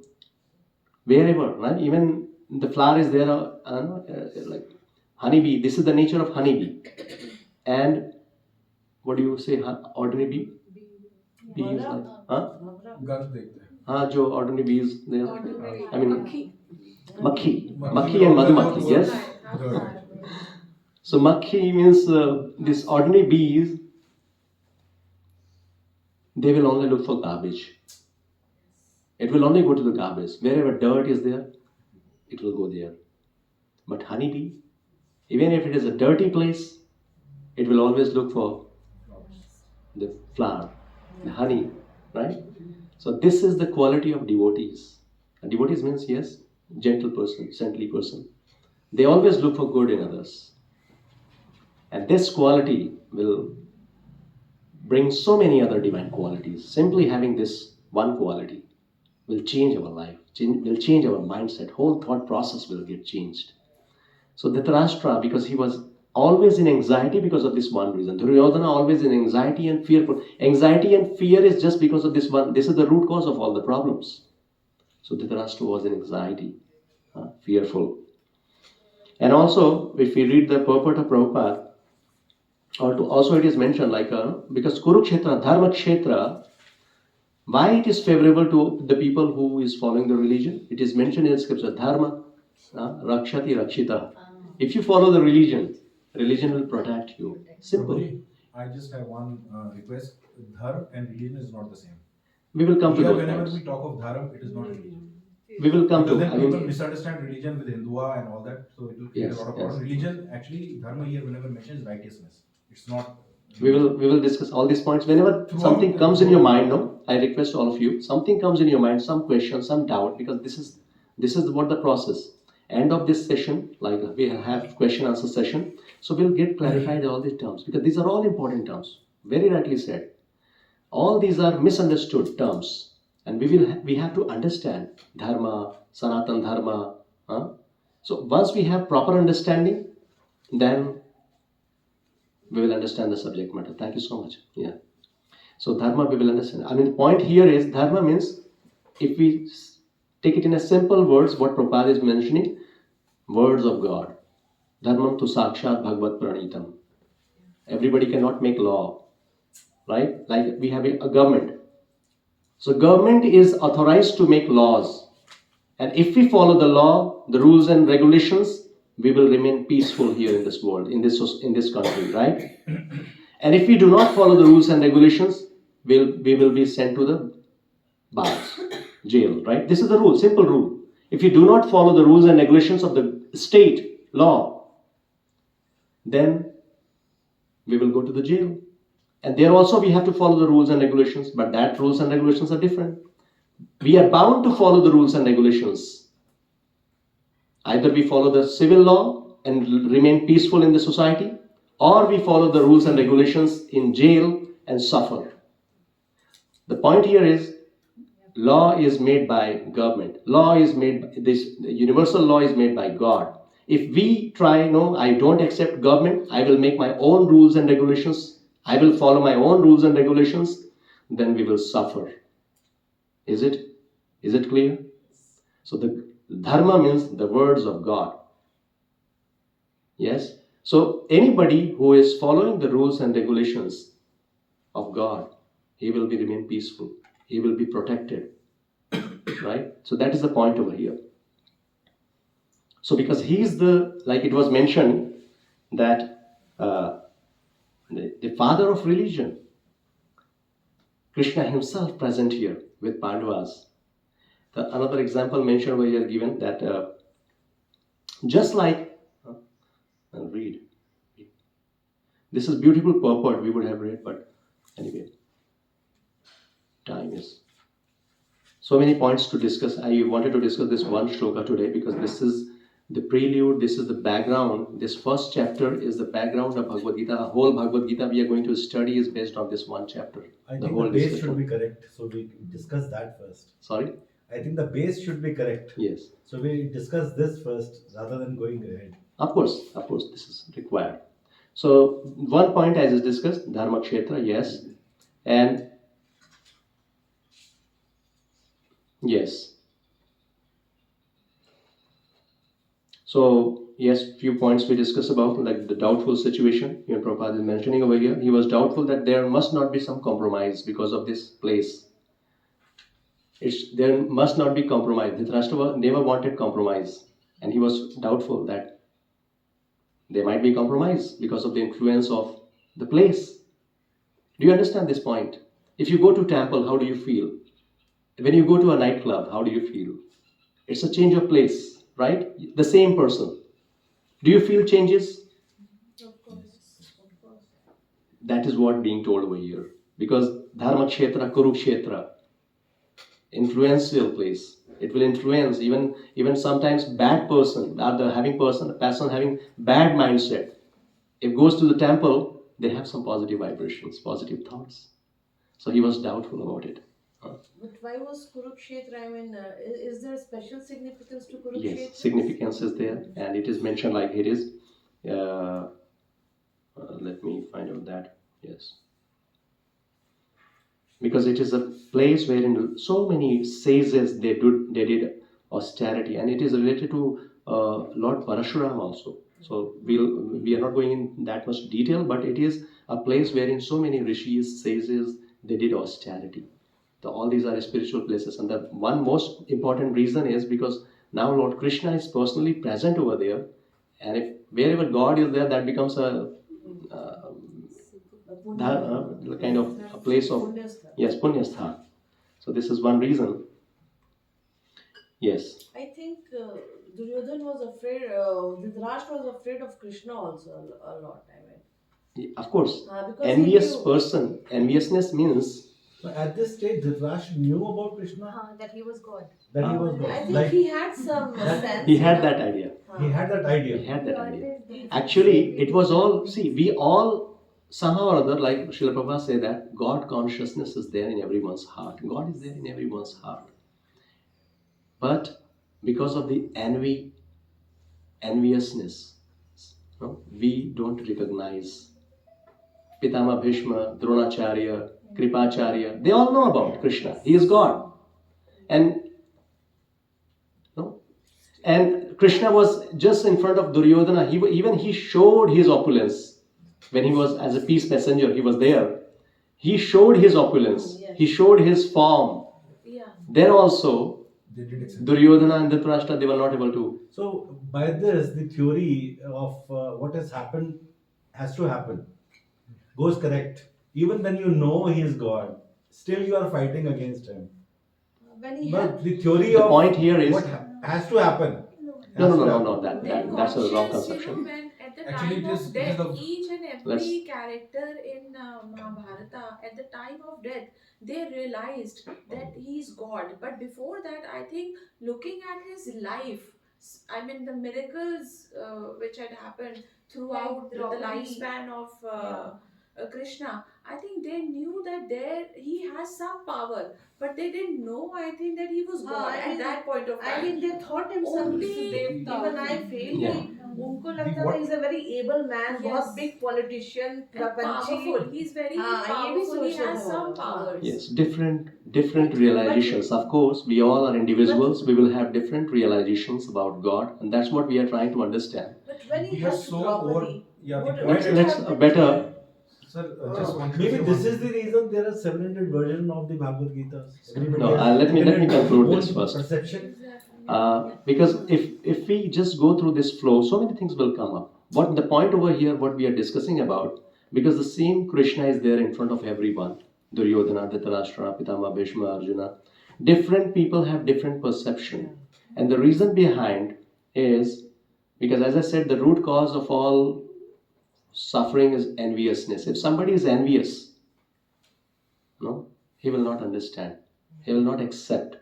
Wherever, right? Even the flower is there, like honeybee, this is the nature of honeybee. And what do you say, ordinary bee? Bee is like, गंध देखते हैं. जो ordinary bees there. I mean, makhi and Makhi madhumakhi, yes. Good. So makhi means these ordinary bees, they will only look for garbage. It will only go to the garbage. Wherever dirt is there, it will go there. But honeybee, even if it is a dirty place, it will always look for the flower, the honey, right? So this is the quality of devotees. And devotees means, yes, gentle person, saintly person. They always look for good in others. And this quality will bring so many other divine qualities. Simply having this one quality will change our life, will change our mindset. Whole thought process will get changed. So Dhritarashtra, because he was always in anxiety because of this one reason. Duryodhana always in anxiety and fearful. Anxiety and fear is just because of this one. This is the root cause of all the problems. So Dhritarashtra was in anxiety, fearful. And also, if we read the purport of Prabhupada, also it is mentioned like, because Kurukshetra, Dharma Kshetra, why it is favorable to the people who is following the religion? It is mentioned in scripture, Dharma, Rakshati Rakshita. If you follow the religion, religion will protect you. Simple. Prabhuji, I just have one request. Dharma and religion is not the same. We will come to Here, those whenever points. we talk of dharma, it is not religion. We will come Because to. then people misunderstand religion with Hindua and all that, so it will create Yes, a lot of yes. problems. Religion, actually, dharma here, whenever mentioned, is righteousness. It's not. We will discuss all these points whenever something comes in your mind. No, I request all of you. Something comes in your mind, some question, some doubt, because this is what the process. End of this session, like we have question answer session, so we'll get clarified all these terms because these are all important terms. Very rightly said. All these are misunderstood terms, and we have to understand dharma, sanatan dharma. So once we have proper understanding, then we will understand the subject matter. Thank you so much. Yeah. So dharma we will understand. I mean, the point here is dharma means, if we take it in a simple words, what Prabhupada is mentioning, words of God. Dharmam tu sakshat bhagavad pranitam. Everybody cannot make law, right? Like we have a government. So government is authorized to make laws. And if we follow the law, the rules and regulations, we will remain peaceful here in this world, in this country, right? And if we do not follow the rules and regulations, we will be sent to the bars, jail, right? This is the rule, simple rule. If you do not follow the rules and regulations of the state law, then we will go to the jail. And there also we have to follow the rules and regulations, but that rules and regulations are different. We are bound to follow the rules and regulations. Either we follow the civil law and remain peaceful in the society, or we follow the rules and regulations in jail and suffer. The point here is, law is made by government. This universal law is made by God. If we try, no, I don't accept government, I will make my own rules and regulations, I will follow my own rules and regulations, then we will suffer. Is it clear? So the dharma means the words of God. Yes? So anybody who is following the rules and regulations of God, he will remain peaceful. He will be protected. Right? So that is the point over here. So because he is like it was mentioned, that the father of religion, Krishna himself present here with Pandavas. Another example mentioned over here given that just like, I'll read. This is beautiful purport we would have read, but anyway, time is. So many points to discuss. I wanted to discuss this one shloka today because this is the prelude, this is the background. This first chapter is the background of Bhagavad Gita. The whole Bhagavad Gita we are going to study is based on this one chapter. I think the base should be correct, so we discuss that first. Sorry? I think the base should be correct. Yes. So we discuss this first rather than going ahead. Of course, this is required. So one point as is discussed, Dharma Kshetra, yes. And yes. So yes, few points we discussed about, like the doubtful situation. Even Prabhupada is mentioning over here. He was doubtful that there must not be some compromise because of this place. There must not be compromise. Dhritarashtra never wanted compromise, and he was doubtful that there might be compromise because of the influence of the place. Do you understand this point? If you go to temple, how do you feel? When you go to a nightclub, how do you feel? It's a change of place, right? The same person. Do you feel changes? Of course. That is what being told over here. Because Dharma Kshetra, Kurukshetra, influential place. It will influence even sometimes bad person, person having bad mindset. If goes to the temple, they have some positive vibrations, positive thoughts. So he was doubtful about it. But why was Kurukshetra? I mean, is there a special significance to Kurukshetra? Yes, significance is there, and it is mentioned like it is. Let me find out that. Yes. Because it is a place wherein so many sages they did austerity, and it is related to Lord Parashuram also. So we are not going in that much detail, but it is a place wherein so many rishis, sages, they did austerity. So all these are spiritual places, and the one most important reason is because now Lord Krishna is personally present over there, and if wherever God is there, that becomes a kind of a place of punyastha. So this is one reason. Yes. I think Duryodhan was afraid, Dhritarashtra was afraid of Krishna also a lot. I mean, Of course, because he envious knew- person. Enviousness means So at this stage, Dhritarashtra knew about Krishna, That he was God. that he was I God. think Like he had some that- sense. he had you know. that idea. he had that He idea. had that idea. Actually, it was all. See, we all somehow or other, like Srila Prabhupada say that God consciousness is there in everyone's heart. God is there in everyone's heart. But because of the enviousness, no, we don't recognize Pitama Bhishma, Dronacharya, Kripacharya. They all know about Krishna. He is God. And no, and Krishna was just in front of Duryodhana. He showed his opulence when he was as a peace messenger. He was there. He showed his opulence. Yes. He showed his form. Yeah. Then also, They did accept. Duryodhana and Dhritarashtra, they were not able to. So by this, the theory of what has happened has to happen goes correct. Even when you know he is God, still you are fighting against him. When he But had the theory The of point here is what has to happen. no. That's Then a wrong conscious, conception. when at the Actually, time it is- of it is death, the- each and Let's- every character in Mahabharata, at the time of death, they realized that he is God. But before that, I think looking at his life, I mean the miracles which had happened throughout Like the Draupadi. lifespan of Krishna, I think they knew that he has some power, but they didn't know. I think that he was God I at mean, that point of time. I mean, they thought him some Only devta. Even I feel Yeah. कि उनको लगता था what- he's a very able man, Yes. बहुत big politician, and Prapanchi. powerful. He's very हाँ, ये भी powerful. He सोचते has थे वो some लोग, हाँ. powers. Yes, different realizations. Of course, we all are individuals. We will have different realizations about God, and that's what we are trying to understand. But when he We are had so Draupadi, over. Yeah, what- the what point should is- Let's have been better. done? Sir, just wanted to Maybe say this one is the reason there are 700 versions of the Bhagavad Gita. Everybody No, has let me conclude own this first. Perception. Because if we just go through this flow, so many things will come up. What the point over here, what we are discussing about, because the same Krishna is there in front of everyone. Duryodhana, Dhritarashtra, Pitama, Bhishma, Arjuna. Different people have different perception. And the reason behind is because, as I said, the root cause of all suffering is enviousness. If somebody is envious, no, he will not understand. He will not accept.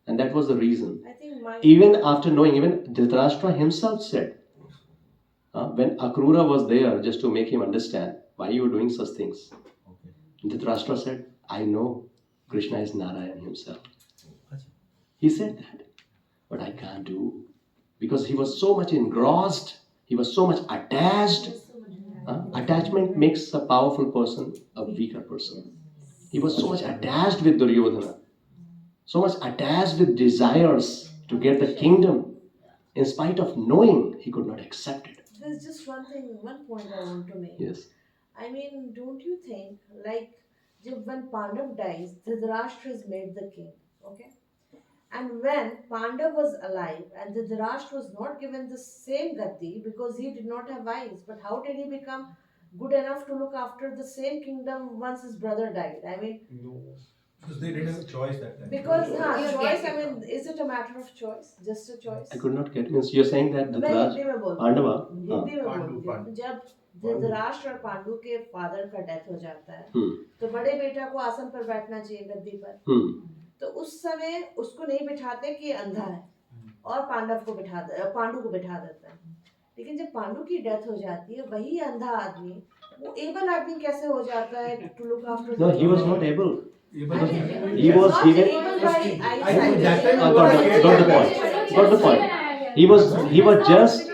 And that was the reason. I think my Even after knowing, even Dhritarashtra himself said, when Akrura was there just to make him understand why you were doing such things, Dhritarashtra said, I know Krishna is Narayan himself. He said that, but I can't do, because he was so much engrossed, he was so much attached. Attachment makes a powerful person a weaker person. He was so much attached with Duryodhana, so much attached with desires to get the kingdom. In spite of knowing, he could not accept it. there's just one point I want to make. Yes. I mean, don't you think, like, when Pandav dies, Dhritarashtra is made the king, okay? And when Pandav was alive and Dhritarashtra was not given the same gati because he did not have eyes, but how did he become good enough to look after the same kingdom once his brother died? I mean, Because they didn't have a choice that time. because Yes, choice, yes. I mean, is it a matter of choice? Just a choice? I could not get. Means you're saying that मैं Dhritarashtra, Hindi में बोलती हूँ। Pandava, Hindi में पांडु, बोलती हूँ। पांडु। जब धृतराष्ट्र और पांडु के फादर का डेथ हो जाता है Hmm. तो बड़े बेटा को आसन पर बैठना चाहिए गद्दी पर, तो उस समय उसको नहीं बिठाते कि ये अंधा है और पांडु को बिठा देता है। लेकिन जब पांडु की डेथ हो जाती है वही अंधा आदमी वो एबल आदमी कैसे हो जाता है to look after No, he was not able. He was- was- he was even- I think that time Got the point. Got the point. He was just.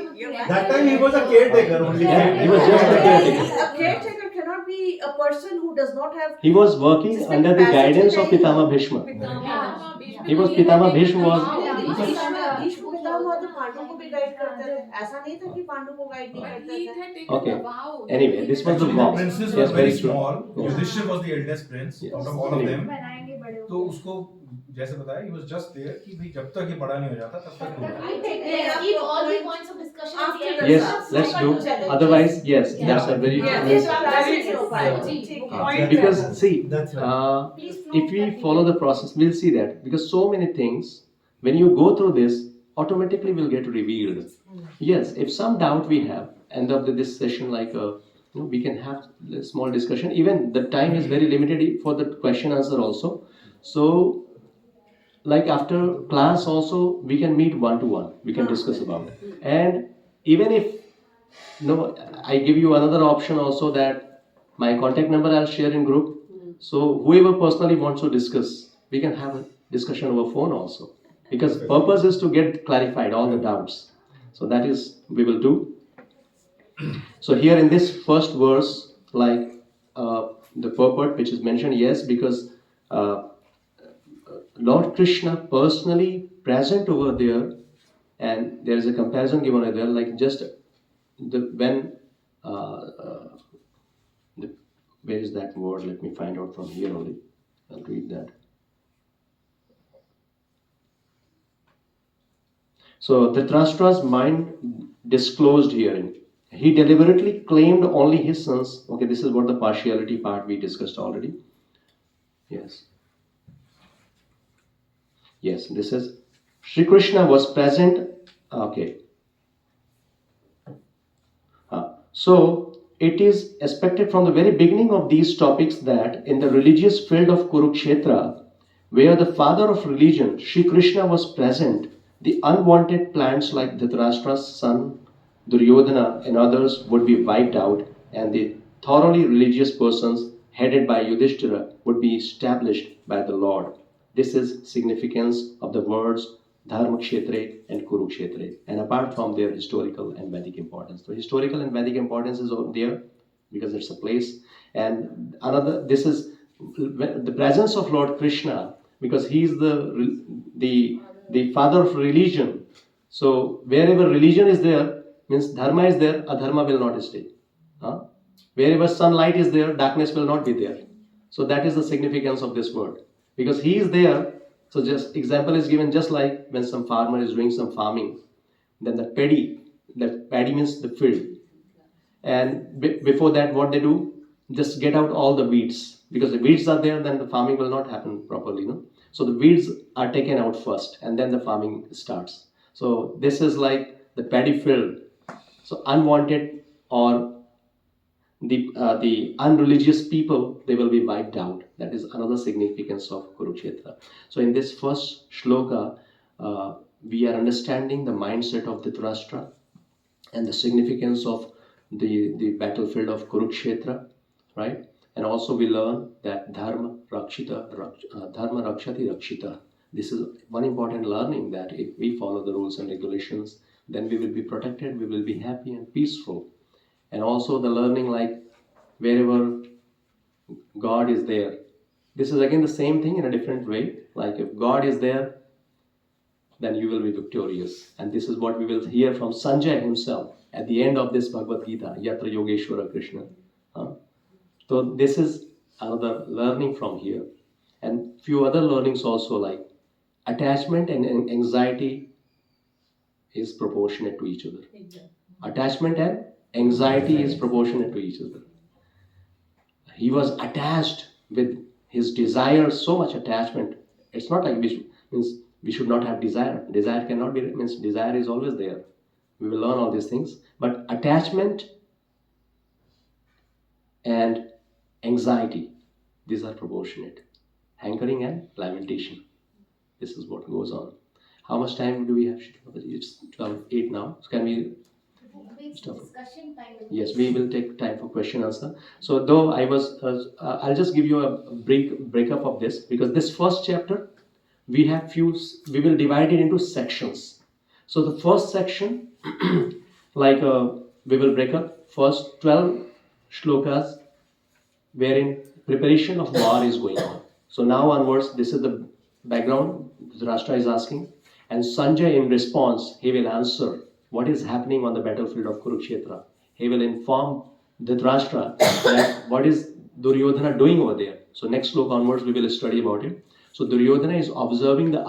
That time he was a caretaker only. Yeah, he was just a caretaker. A caretaker cannot be a person who does not have. He was working under the guidance of Pitama Bhishma. He was Pitama Bhishma was. Bhishma Pitamah Gautam हुआ तो पांडु को भी guide करते थे, ऐसा नहीं था कि पांडु को गाइड नहीं But करते he थे. had taken Okay. the vow. Anyway, this was the Actually, vow. the princes Yes, were very very true. small. Yes. Yudhishthir was the eldest prince Yes. out of all of Anyway. them. तो उसको जैसे बताया, he was just there कि भाई जब तक ये बड़ा नहीं हो जाता तब तक नहीं होगा. I think let's keep all the points of discussion at the end. Yes, let's do. Otherwise, yes, that's a very Yes, because see, That's right. if we follow the process, we'll see that because so many things, when you go through this, automatically will get revealed. Yes, if some doubt we have, end of this session, like we can have a small discussion. Even the time is very limited for the question answer also. So, like after class also, we can meet one to one. We can discuss about it. And even if I give you another option also that my contact number I'll share in group. So whoever personally wants to discuss, we can have a discussion over phone also. Because purpose is to get clarified all the doubts. So that is we will do. So here in this first verse, like the purport which is mentioned, yes, because Lord Krishna personally present over there, and there is a comparison given over there, like just when where is that word? Let me find out from here only. I'll read that. So Dhritarashtra's mind disclosed herein. He deliberately claimed only his sons. Okay, this is what the partiality part we discussed already. Yes. Yes, this is Sri Krishna was present. Okay. So it is expected from the very beginning of these topics that in the religious field of Kurukshetra, where the father of religion, Sri Krishna, was present, the unwanted plants like Dhritarashtra's son, Duryodhana, and others would be wiped out, and the thoroughly religious persons headed by Yudhishthira would be established by the Lord. This is significance of the words Dharma Kshetre and Kurukshetre, and apart from their historical and Vedic importance. The historical and Vedic importance is over there because it's a place, and another, this is the presence of Lord Krishna because he is the father of religion. So wherever religion is there, means dharma is there, adharma will not stay. Wherever sunlight is there, darkness will not be there. So that is the significance of this word. Because he is there, so just example is given just like when some farmer is doing some farming, then the paddy means the field. And before that what they do, just get out all the weeds. Because the weeds are there, then the farming will not happen properly. No? So the weeds are taken out first and then the farming starts. So this is like the paddy field. So unwanted or the unreligious people, they will be wiped out. That is another significance of Kurukshetra. So in this first shloka, we are understanding the mindset of Dhritarashtra and the significance of the battlefield of Kurukshetra, right? And also we learn that Dharma Rakshati Rakshita. This is one important learning, that if we follow the rules and regulations, then we will be protected, we will be happy and peaceful. And also the learning, like wherever God is there. This is again the same thing in a different way. Like if God is there, then you will be victorious. And this is what we will hear from Sanjay himself at the end of this Bhagavad Gita, Yatra Yogeshwara Krishna. So this is another learning from here. And few other learnings also, like attachment and anxiety is proportionate to each other. Attachment and anxiety is proportionate to each other. He was attached with his desire, so much attachment. It's not like we should not have desire. Desire cannot be, means desire is always there. We will learn all these things. But attachment and anxiety, these are proportionate. Hankering and lamentation. This is what goes on. How much time do we have? It's 12:08 now. So can we Discussion time. Yes, we will take time for question answer. So though I'll just give you a breakup of this, because this first chapter we will divide it into sections. So the first section, like we will break up first 12 shlokas wherein preparation of war is going on. So now onwards, this is the background Dhritarashtra is asking, And Sanjay, in response, he will answer what is happening on the battlefield of Kurukshetra. He will inform Dhritarashtra that what is Duryodhana doing over there. So next sloka onwards, we will study about it. So Duryodhana is observing the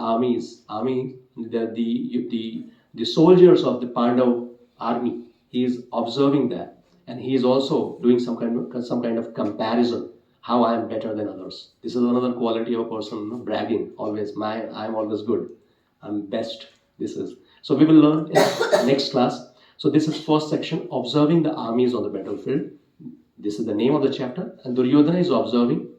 the soldiers of the Pandav army. He is observing that, and he is also doing some kind of comparison. How I am better than others. This is another quality of a person, bragging always. I am always good. I'm best. This is so we will learn in next class. So this is first section, observing the armies on the battlefield. This is the name of the chapter, and Duryodhana is observing.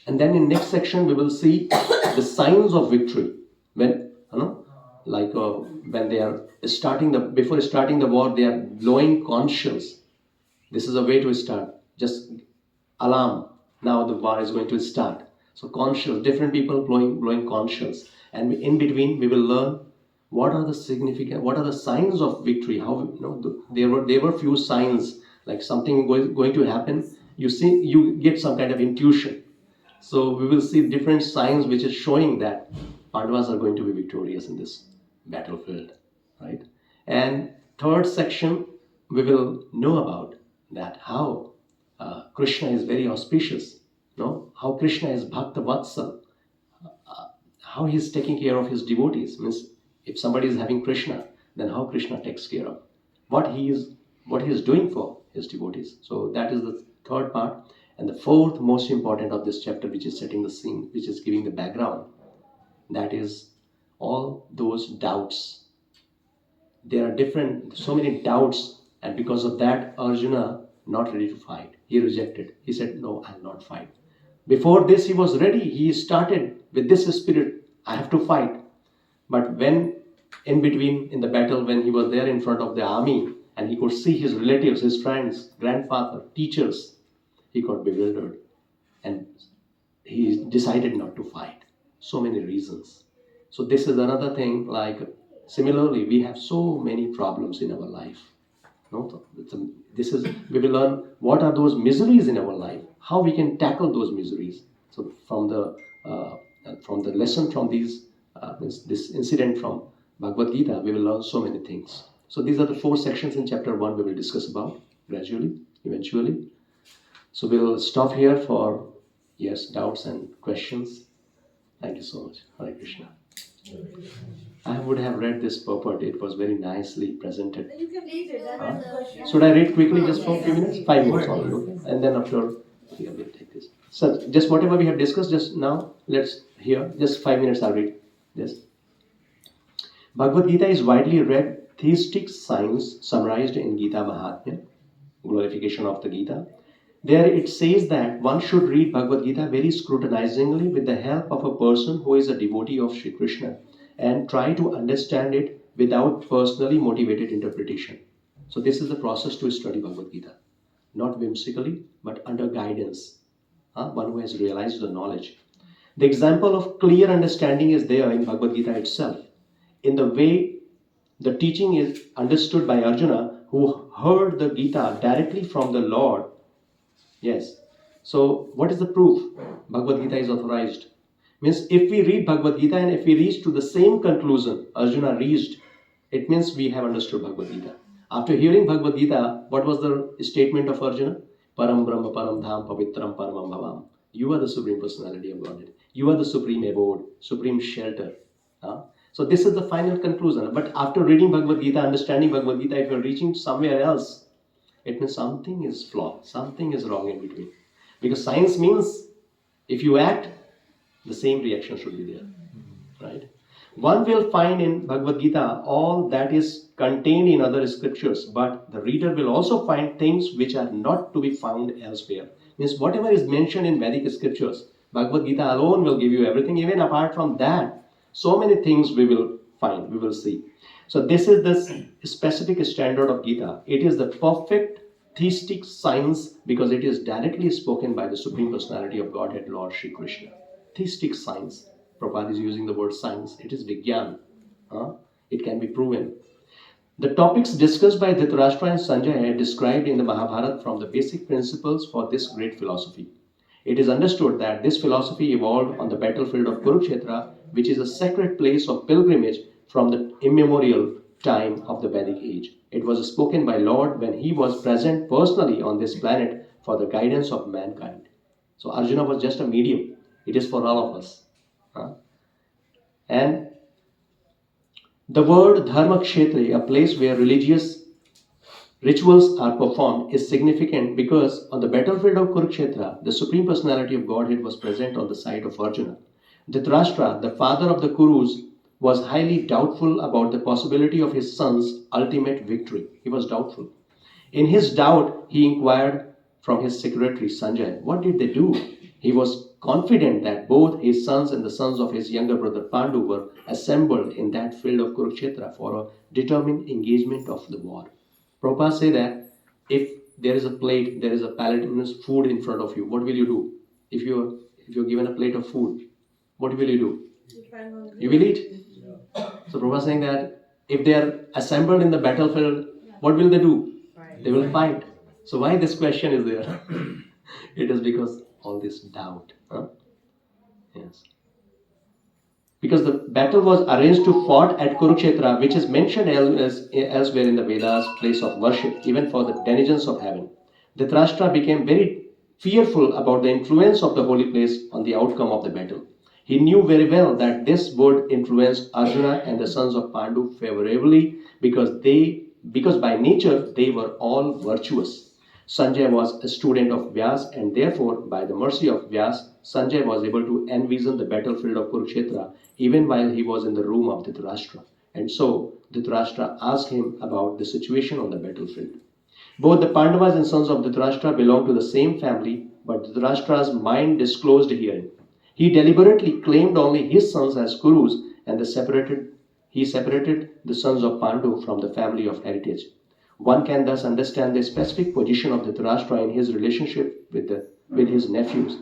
And then in next section we will see the signs of victory. When when they are before starting the war, they are blowing conch shells. This is a way to start. Just alarm. Now the war is going to start. So conch shells, different people blowing conch shells. And in between we will learn what are the signs of victory. How there were few signs, like something going to happen. You get some kind of intuition. So we will see different signs which is showing that Pandavas are going to be victorious in this battlefield, right? And third section we will know about that how Krishna is very auspicious, how Krishna is Bhakta Vatsal, how he is taking care of his devotees. Means if somebody is having Krishna, then how Krishna takes care of what he is doing for his devotees. So that is the third part. And the fourth most important of this chapter, which is setting the scene, which is giving the background, that is all those doubts. There are so many doubts, and because of that, Arjuna not ready to fight. He rejected. He said, no, I'll not fight. Before this, he was ready. He started with this spirit, I have to fight. But when in between, in the battle, when he was there in front of the army, and he could see his relatives, his friends, grandfather, teachers, he got bewildered. And he decided not to fight. So many reasons. So this is another thing, like similarly, we have so many problems in our life. We will learn what are those miseries in our life, how we can tackle those miseries. So from the lesson from this incident from Bhagavad Gita, we will learn so many things. So these are the 4 sections in chapter 1 we will discuss about gradually, eventually. So we will stop here for doubts and questions. Thank you so much. Hare Krishna. I would have read this purport. It was very nicely presented. You can read it. Should I read quickly just for a few minutes? 5 minutes only, okay? And then after, we'll take this. So just whatever we have discussed just now, let's hear. Just 5 minutes I'll read this. Bhagavad Gita is widely read theistic science summarized in Gita Mahatmya, glorification of the Gita. There it says that one should read Bhagavad Gita very scrutinizingly with the help of a person who is a devotee of Sri Krishna and try to understand it without personally motivated interpretation. So this is the process to study Bhagavad Gita. Not whimsically, but under guidance. One who has realized the knowledge. The example of clear understanding is there in Bhagavad Gita itself. In the way the teaching is understood by Arjuna, who heard the Gita directly from the Lord. Yes. So what is the proof? Bhagavad Gita is authorized. Means if we read Bhagavad Gita and if we reach to the same conclusion Arjuna reached, it means we have understood Bhagavad Gita. After hearing Bhagavad Gita, what was the statement of Arjuna? Param Brahma Param Dham Pavitram Paramam Bhavam. You are the Supreme Personality of Godhead. You are the supreme abode, supreme shelter. So this is the final conclusion. But after reading Bhagavad Gita, understanding Bhagavad Gita, if you are reaching somewhere else, it means something is flawed, something is wrong in between. Because science means if you act, the same reaction should be there. Right? One will find in Bhagavad Gita all that is contained in other scriptures, but the reader will also find things which are not to be found elsewhere. Means whatever is mentioned in Vedic scriptures, Bhagavad Gita alone will give you everything. Even apart from that, so many things we will find, we will see. So this is the specific standard of Gita. It is the perfect theistic science because it is directly spoken by the Supreme Personality of Godhead, Lord Shri Krishna. Theistic science. Prabhupada is using the word science. It is Vigyan. It can be proven. The topics discussed by Dhritarashtra and Sanjay are described in the Mahabharata from the basic principles for this great philosophy. It is understood that this philosophy evolved on the battlefield of Kurukshetra which is a sacred place of pilgrimage from the immemorial time of the Vedic age. It was spoken by Lord when he was present personally on this planet for the guidance of mankind. So Arjuna was just a medium. It is for all of us. And the word Dharma Kshetre, a place where religious rituals are performed, is significant because on the battlefield of Kurukshetra, the Supreme Personality of Godhead was present on the side of Arjuna. Dhritarashtra, the father of the Kurus, was highly doubtful about the possibility of his son's ultimate victory. He was doubtful. In his doubt, he inquired from his secretary Sanjay, what did they do? He was confident that both his sons and the sons of his younger brother Pandu were assembled in that field of Kurukshetra for a determined engagement of the war. Prabhupada say that if there is a plate, there is a palatable food in front of you, what will you do? If you're given a plate of food, what will you do? You will eat. So Prabhupada saying that if they are assembled in the battlefield, what will they do? They will fight. So why this question is there? It is because all this doubt. Yes. Because the battle was arranged to fought at Kurukshetra, which is mentioned elsewhere in the Vedas, place of worship, even for the denizens of heaven. Dhritarashtra became very fearful about the influence of the holy place on the outcome of the battle. He knew very well that this would influence Arjuna and the sons of Pandu favorably because by nature they were all virtuous. Sanjay was a student of Vyas, and therefore, by the mercy of Vyas, Sanjay was able to envision the battlefield of Kurukshetra even while he was in the room of Dhritarashtra. And so, Dhritarashtra asked him about the situation on the battlefield. Both the Pandavas and sons of Dhritarashtra belonged to the same family, but Dhritarashtra's mind disclosed herein. He deliberately claimed only his sons as Kurus, and he separated the sons of Pandu from the family of heritage. One can thus understand the specific position of Dhritarashtra in his relationship with his nephews,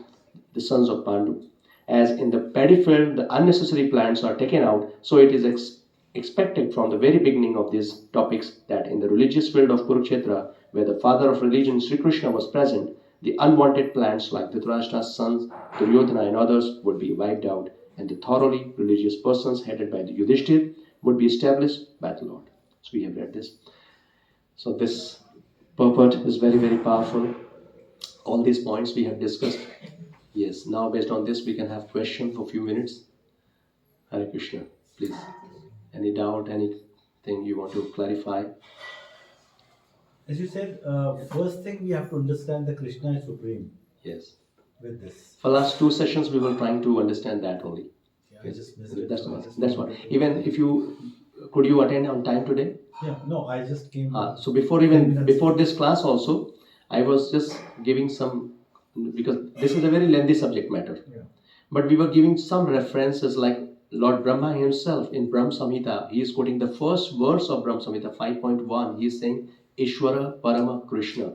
the sons of Pandu. As in the paddy field, the unnecessary plants are taken out, so it is expected from the very beginning of these topics that in the religious field of Kurukshetra, where the father of religion, Sri Krishna, was present, the unwanted plants like Dhritarashtra's sons, Duryodhana and others would be wiped out, and the thoroughly religious persons headed by the Yudhishthir would be established by the Lord. So we have read this. So this purport is very, very powerful. All these points we have discussed. Yes, now based on this we can have questions for a few minutes. Hare Krishna, please. Any doubt, anything you want to clarify? As you said, first thing we have to understand that Krishna is supreme. Yes. With this. For last 2 sessions we were trying to understand that only. Yeah, I just missed it. That's what. Even if could you attend on time today? Yeah, no, I just came. So before this class also, I was just giving some, because this is a very lengthy subject matter. Yeah. But we were giving some references like Lord Brahma himself in Brahm Samhita. He is quoting the first verse of Brahm Samhita 5.1. He is saying, Ishvara Parama Krishna.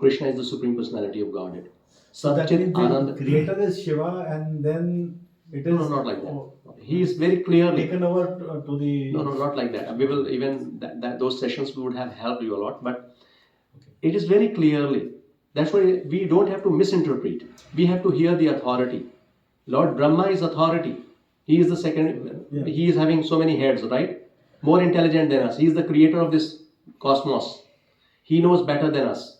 Krishna is the Supreme Personality of Godhead. So that means the creator is Shiva, and then it is... No, not like that. He is very clearly taken over to the... No, not like that. We will even, those sessions would have helped you a lot, but it is very clearly. That's why we don't have to misinterpret. We have to hear the authority. Lord Brahma is authority. He is the second, he is having so many heads, right? More intelligent than us. He is the creator of this cosmos. He knows better than us,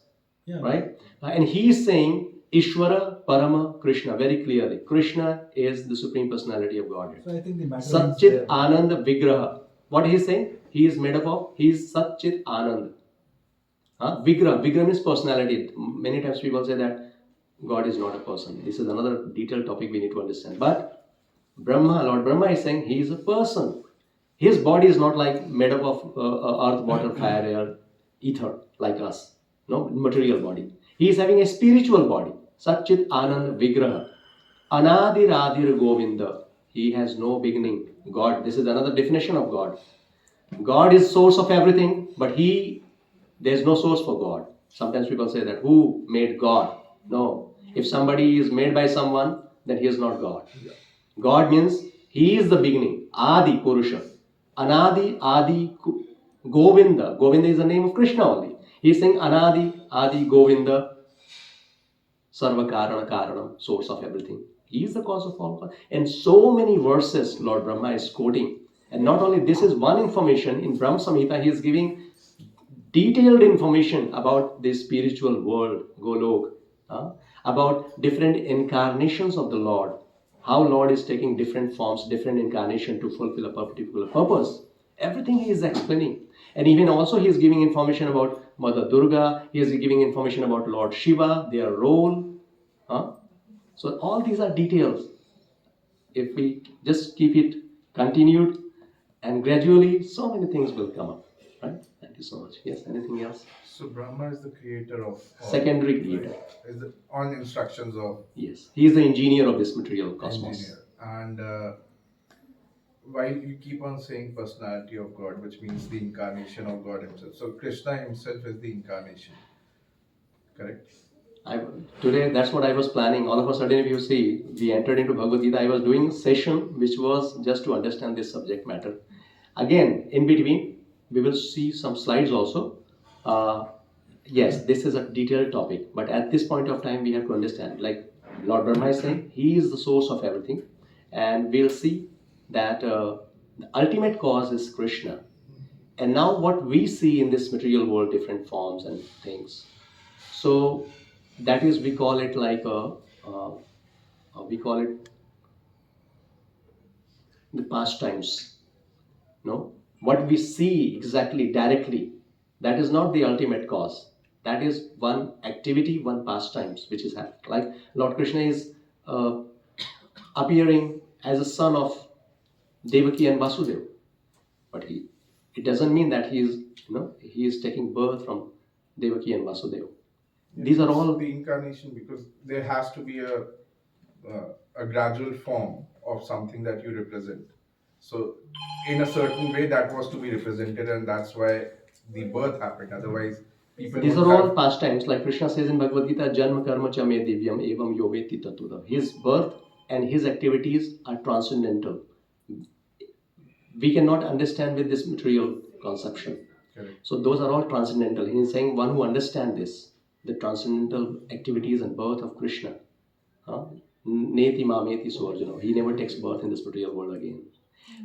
right? And he is saying, Ishvara Parama Krishna, very clearly. Krishna is the Supreme Personality of Godhead. So I think the matter Satchit Ananda Vigraha. What he is saying? He is made up of, he is Satchit Ananda. Vigraha. Vigraha means personality. Many times people say that God is not a person. This is another detailed topic we need to understand. But Lord Brahma is saying he is a person. His body is not like made up of earth, water, fire, air, ether, like us. No, material body. He is having a spiritual body. Satchit Anand Vigraha. Anadir Adir Govinda. He has no beginning. God. This is another definition of God. God is source of everything, but there is no source for God. Sometimes people say that, who made God? No. If somebody is made by someone, then he is not God. God means he is the beginning. Adi Purusha. Anadi Adi Govinda. Govinda is the name of Krishna only. He is saying Anadi Adi Govinda Sarva Karana Karanam, source of everything. He is the cause of all. And so many verses Lord Brahma is quoting. And not only this is one information, in Brahma Samhita he is giving detailed information about the spiritual world, Golok, about different incarnations of the Lord, how Lord is taking different forms, different incarnation to fulfill a particular purpose. Everything he is explaining. And even also he is giving information about Mother Durga, he is giving information about Lord Shiva, their role. So all these are details. If we just keep it continued, and gradually so many things will come up. Right? Thank you so much. Yes, anything else? So Brahma is the creator of all, Secondary creator. right? Is the, on instructions of Yes, he is the engineer of this material cosmos. engineer. And while you keep on saying personality of God, which means the incarnation of God himself. So Krishna himself is the incarnation. Correct? Today, that's what I was planning. All of a sudden, if you see, we entered into Bhagavad Gita. I was doing a session which was just to understand this subject matter. Again, in between, we will see some slides also. Yes, this is a detailed topic, but at this point of time, we have to understand. Like Lord Brahma is saying, he is the source of everything, and we'll see that the ultimate cause is Krishna. And now, what we see in this material world, different forms and things. So that is, we call it like we call it the pastimes. No, what we see exactly directly, that is not the ultimate cause. That is one activity, one pastimes which is happening. Like Lord Krishna is appearing as a son of Devaki and Vasudeva, but it doesn't mean that he is taking birth from Devaki and Vasudeva. These are all the incarnation, because there has to be a gradual form of something that you represent. So in a certain way that was to be represented, and that's why the birth happened. Otherwise, people these would are all have, pastimes. Like Krishna says in Bhagavad Gita, Janma karma cha me divyam evam yoveti tatuda. His birth and his activities are transcendental. We cannot understand with this material conception. correct. So those are all transcendental. He is saying one who understands this, the transcendental activities and birth of Krishna. Neti mameti suarjuna. He never takes birth in this material world again.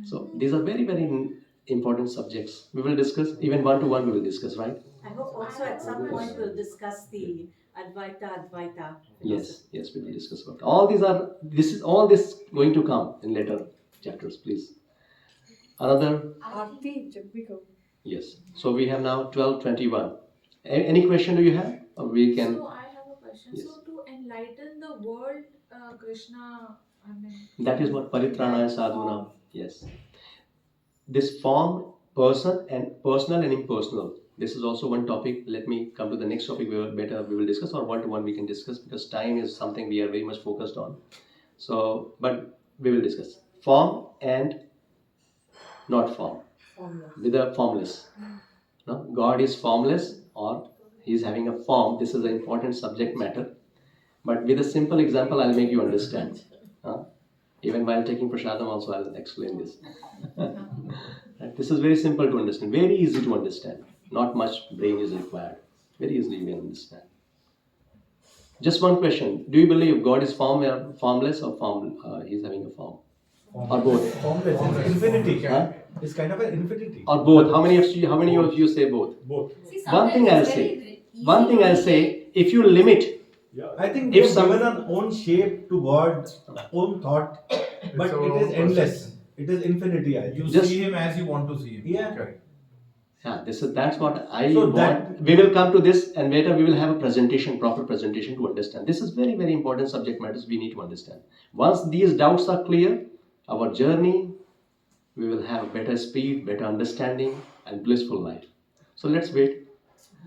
So these are very, very important subjects. We will discuss, even one-to-one we will discuss, right? I hope also at some point we'll discuss the Advaita philosophy. Yes, we will discuss about all these are. This is all this going to come in later chapters. Please. Another. Yes. So we have now 12:21. Any question do you have? Or we can. So I have a question. Yes. So to enlighten the world, Krishna, That is what paritranaya sadhuna. Yes. This form, person and personal and impersonal. This is also one topic. Let me come to the next topic. We will discuss, or one-to-one we can discuss, because time is something we are very much focused on. So, but we will discuss form and not form. With a formless. No? God is formless, or he is having a form. This is an important subject matter. But with a simple example, I'll make you understand. Even while taking prasadam also, I'll explain this. Right? This is very simple to understand, very easy to understand. Not much brain is required. Very easily you can understand. Just one question. Do you believe God is formless, or he's having a form? Or both? Formless. It's infinity. It's kind of an infinity. Or both? How many of you say both? Both. One thing I'll say, if you limit, I think If if some- given an own shape to God, own thought, but our it own is endless. perception. It is infinity. I You think. Just- see him as you want to see him. Yeah. Correct. that's what I So want. that- We will come to this, and later we will have a presentation, proper presentation to understand. This is very, very important subject matters we need to understand. Once these doubts are clear, our journey, we will have better speed, better understanding, and blissful life. So let's wait.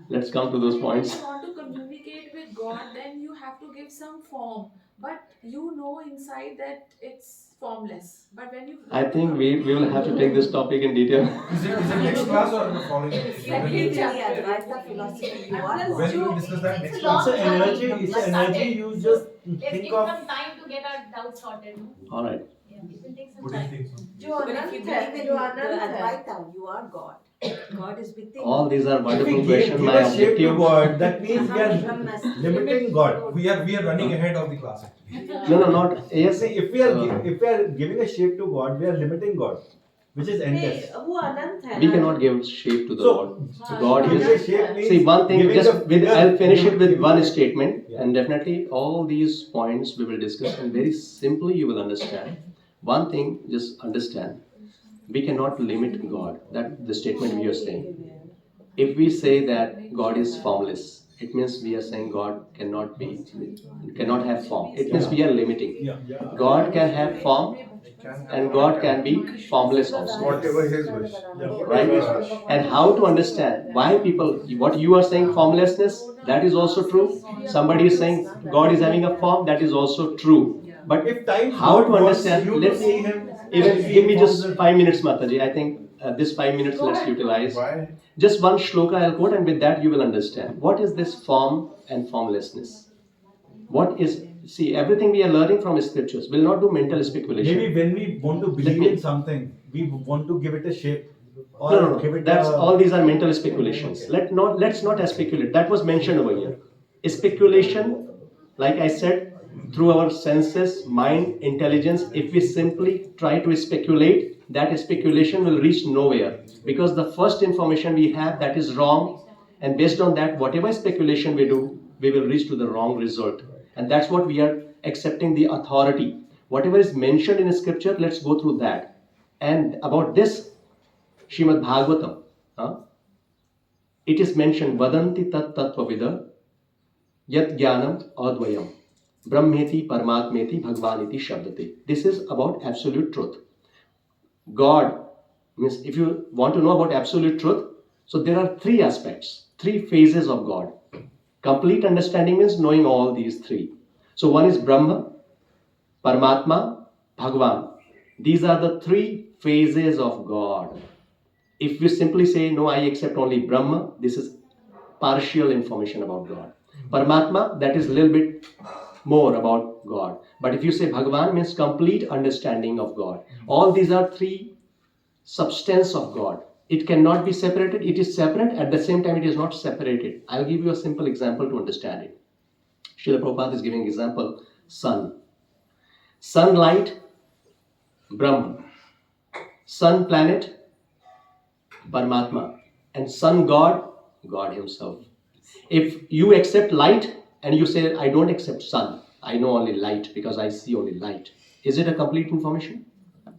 Let's come to those points. If you want to communicate with God, then you have to give some form. But you know inside that it's formless. But when you I think we will have to take this topic in detail. Is it next class or the following? In the Advaita philosophy, you are When God. we will discuss that next It's class. an energy. It's an energy. You just Let's think give of. some time to get our doubts sorted. No? All right. Yeah, it will take some What do you time. think so? But if you believe in the Advaita, you are God. God is within. All these are If we wonderful give questions. My a shape to objective. God, that means we are Brahmas. limiting God. We are running ahead of the class actually. No, not yes. See, if we are giving a shape to God, we are limiting God, which is endless. वो अनंत है We ना? cannot give shape to the So, Lord. God giving is. a shape means See, one thing, giving just the with, figure- I'll finish it with giving one the- statement, Yeah. and definitely all these points we will discuss, and very simply you will understand. One thing, just understand, we cannot limit God. That the statement we are saying. If we say that God is formless, it means we are saying God cannot have form. It means we are limiting. Yeah. God can have form, and God can be formless also. Whatever his wish. Right? And how to understand why people, what you are saying formlessness, that is also true. Somebody is saying God is having a form, that is also true. But If time how to wants understand, you to let's see him, even see give me him just from the- 5 minutes, Mataji. I think this 5 minutes let's utilize. Why? Just one shloka I'll quote, and with that you will understand. What is this form and formlessness? What is, see, everything we are learning from scriptures. We'll not do mental speculation. Maybe when we want to believe me- in something, we want to give it a shape. Or No. give it That's a, all. These are mental speculations. Let's not speculate. That was mentioned over here. Speculation, like I said, through our senses, mind, intelligence. If we simply try to speculate, that speculation will reach nowhere, because the first information we have, that is wrong, and based on that, whatever speculation we do, we will reach to the wrong result. And that's what we are accepting the authority. Whatever is mentioned in scripture, let's go through that. And about this Srimad Bhagavatam, it is mentioned, Vadanti tat tattvavida yat jnanam advayam brahmeti paramatmeti bhagvaniti shabdate. This is about absolute truth. God means, if you want to know about absolute truth, so there are three aspects, three phases of God. Complete understanding means knowing all these three. So one is Brahma, Paramatma, Bhagavan. These are the three phases of God. If we simply say, no, I accept only Brahma, this is partial information about God. Paramatma, that is a little bit more about God. But if you say Bhagavan, means complete understanding of God. All these are three substance of God. It cannot be separated. It is separate. At the same time, it is not separated. I'll give you a simple example to understand it. Srila Prabhupada is giving example, sun. Sunlight, Brahma. Sun planet, Paramatma. And sun God, God himself. If you accept light and you say, I don't accept sun, I know only light because I see only light. Is it a complete information?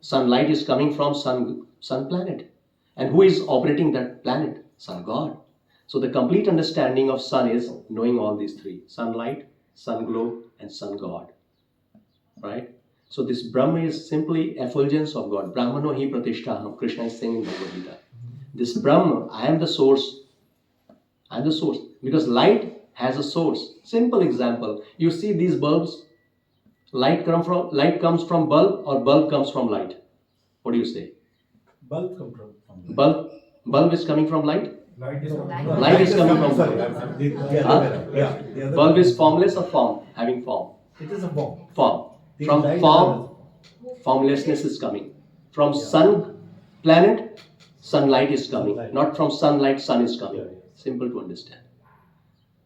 Sunlight is coming from sun planet. And who is operating that planet? Sun God. So the complete understanding of sun is knowing all these three. Sunlight, sun glow, and sun God. Right? So this Brahma is simply effulgence of God. Brahmano hi pratishtaham. Krishna is saying in Bhagavad Gita. This Brahma, I am the source. I am the source. Because light has a source. Simple example. You see these bulbs. Light comes from bulb, or bulb comes from light. What do you say? bulb come from Bulb is coming from light. Light is Light is coming from sorry, bulb. the other way. Yeah, the other Bulb way. is formless or form? Having form. It is a form. Form. The From light form, formlessness is coming. From sun planet, sunlight is coming. Sunlight. Not from sunlight, sun is coming. Yeah. Simple to understand.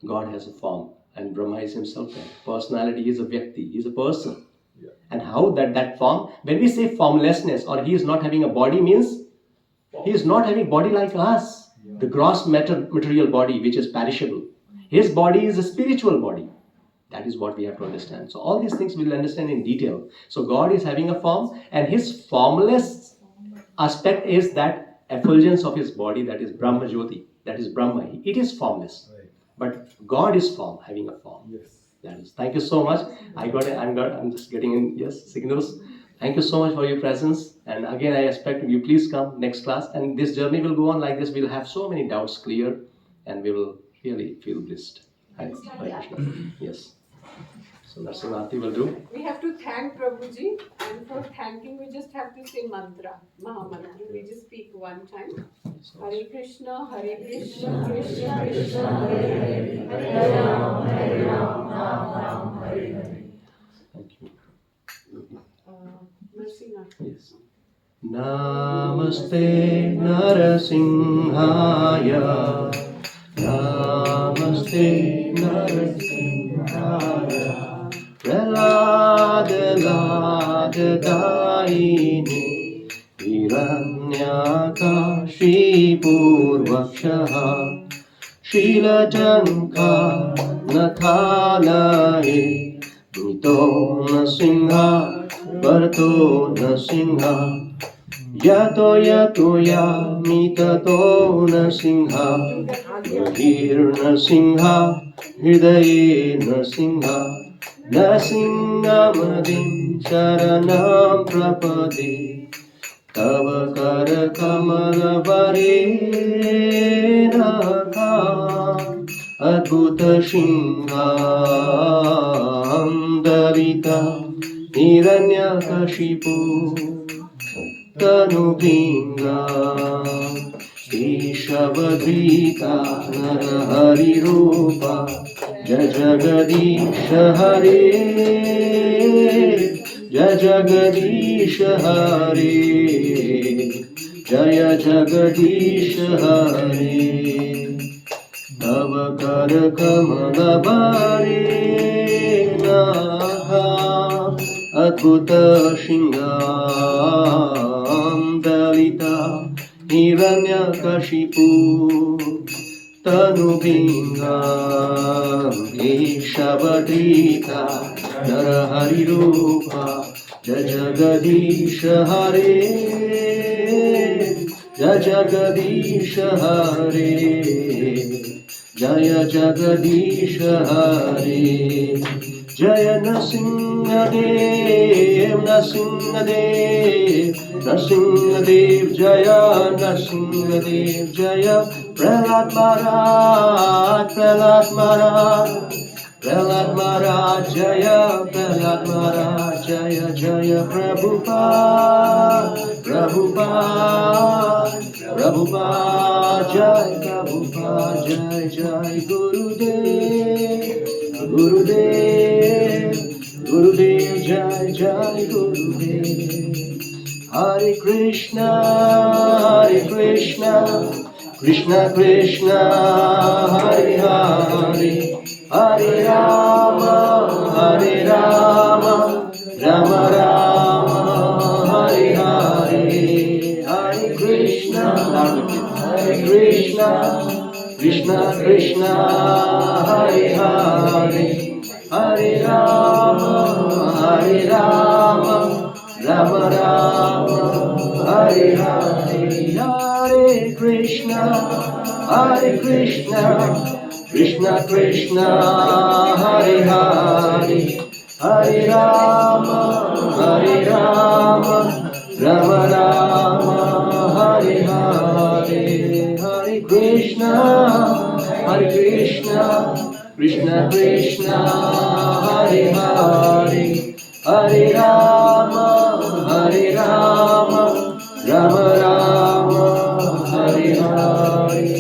God has a form, and Brahma is himself there. Personality is a Vyakti, he is a person. Yeah. And how that form, when we say formlessness or he is not having a body, means he is not having body like us. The gross material body, which is perishable. His body is a spiritual body. That is what we have to understand. So all these things we will understand in detail. So God is having a form, and his formless aspect is that effulgence of his body, that is Brahma Jyoti, that is Brahma. It is formless. Right. But God is form, having a form. Yes. That is. Thank you so much. I'm just getting in, yes, signals. Thank you so much for your presence. And again, I expect you please come next class. And this journey will go on like this. We'll have so many doubts clear, and we will really feel blessed. Hare Krishna. Yes. So that's what Aarti will do. We have to thank Prabhuji, and for thanking, we just have to say mantra, Maha Mantra. We just speak one time. Hare Krishna, Krishna Krishna, Hare Hare, Hare Ram, Ram, Hare Hare. Thank you. Mercy, not Yes. Namaste Narasimhaya. Namaste Narasimhaya. Praladadayini Hiranyakashipurvakshaha Shilajanka Nathalaye Mito Nasingha Bharto Nasingha Yato yato yamitato nasingha Bahir nasingha Hridaye nasingha Nasingamadim Sharanam Prapade Tava kara kamala varenaka Adbhuta Shingham Dalita Hiranyakashipu Tanubinga Ishavadrita Narahari Rupa Jajagadisha Hare Jajagadisha Hare Jaya Jagadisha Hare Tava Kara Kamala Varena Adbhuta Shingam Dalita Hiranyakashipu Tanubinga Ishavadrita Narahari Rupa Jajagadisha Hare Jajagadisha Hare Jaya Jagadisha Hare Jaya Nasingadev Nasingadev Nasingadev Jaya Nasingadev Jaya Prahlad Maharaj Prahlad Maharaj Prahlad Maharaj Jaya Prahlad Maharaj Jaya Jaya Prabhupada Prabhupada Prabhupada Jai Prabhupada Jai Jai Gurudev Gurudev Gurudev Jai Jai Gurudev Hare Krishna Krishna Krishna Hare Hare Hare Rama Rama Rama Hare Hare Hare Krishna Krishna Krishna Hare Hare Hare Rama Rama Rama Hare Hare Hare Krishna Krishna Krishna Hare Hare Hare Rama Rama Rama Hare Hare Hare Krishna Krishna Krishna Hare Hare Hare Rama Rama Rama Hare Hare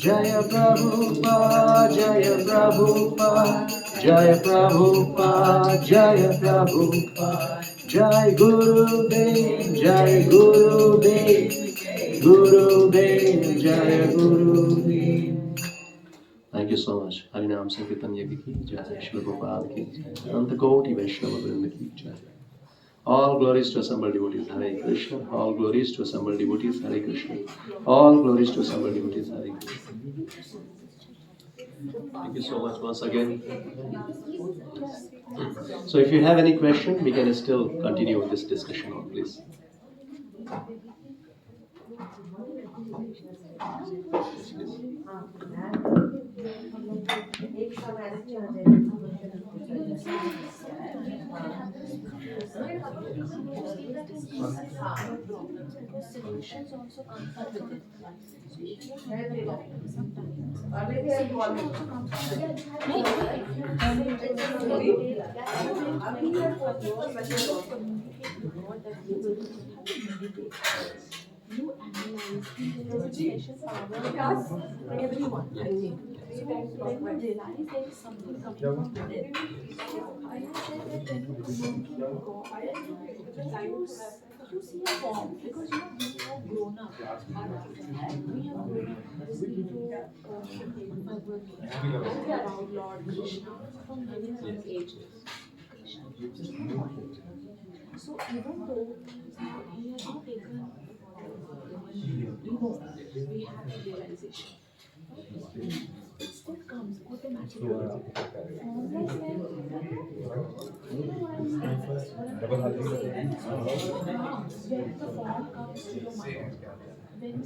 Jaya Prabhupada Jaya Prabhupada Jaya Prabhupada Jaya Prabhupada Jai Gurudev Jai Gurudev Gurudev Jaya Gurudev. Thank you so much. Harinam Sankirtan Yagi ki jai, Shri Prabhupada ki jai, Anta Koti Vaishnava Vrinda ki jai. All glories to assembled devotees, Hare Krishna. All glories to assembled devotees, Hare Krishna. All glories to assembled devotees, Hare Krishna. Thank you so much once again. So if you have any question, we can still continue with this discussion on, please. Solutions also come from within. you analyze, there's a special power in everyone, I think. So when you realize there is something coming from within, so I have said that when you come to God, you see a form because we have grown up. We have grown up listening to Bhagavad Gita about Lord Krishna from very young age. Krishna is just one. So even though he has not taken we know we have the realization. It still comes automatically. Formless like, you know what I'm saying? When the form comes to your mind, when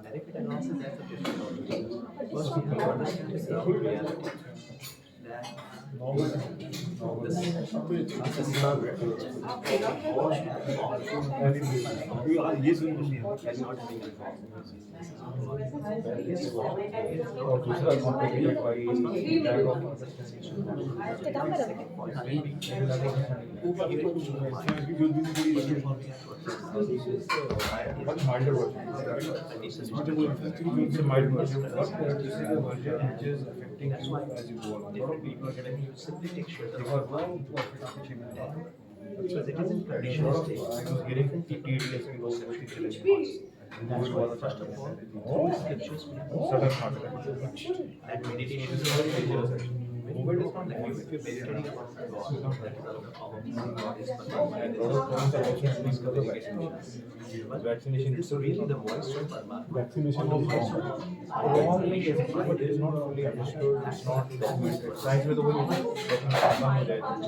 Benefit analysis has a different origin. First, we have to understand the reality. That this is not और दूसरा complicated by lack of much milder version. It's a mild version, but this is a version which is affecting you as you go along. A lot of people are getting simply take shelter because of now profit of achievement. so it is in I traditional was states. getting TDS in those scriptures. That's why first of all, through scriptures we have Certain content. that meditation is very dangerous actually. When you go on the view, if you're meditating about God, that is another form. God is Paramaatma. And a lot of things are also used for the vaccination. Vaccination It's really the voice of Paramaatma. Vaccination was wrong. Wrong means it is not fully understood, it's not documented. Science में तो वही होता है, documentation हो जाए तो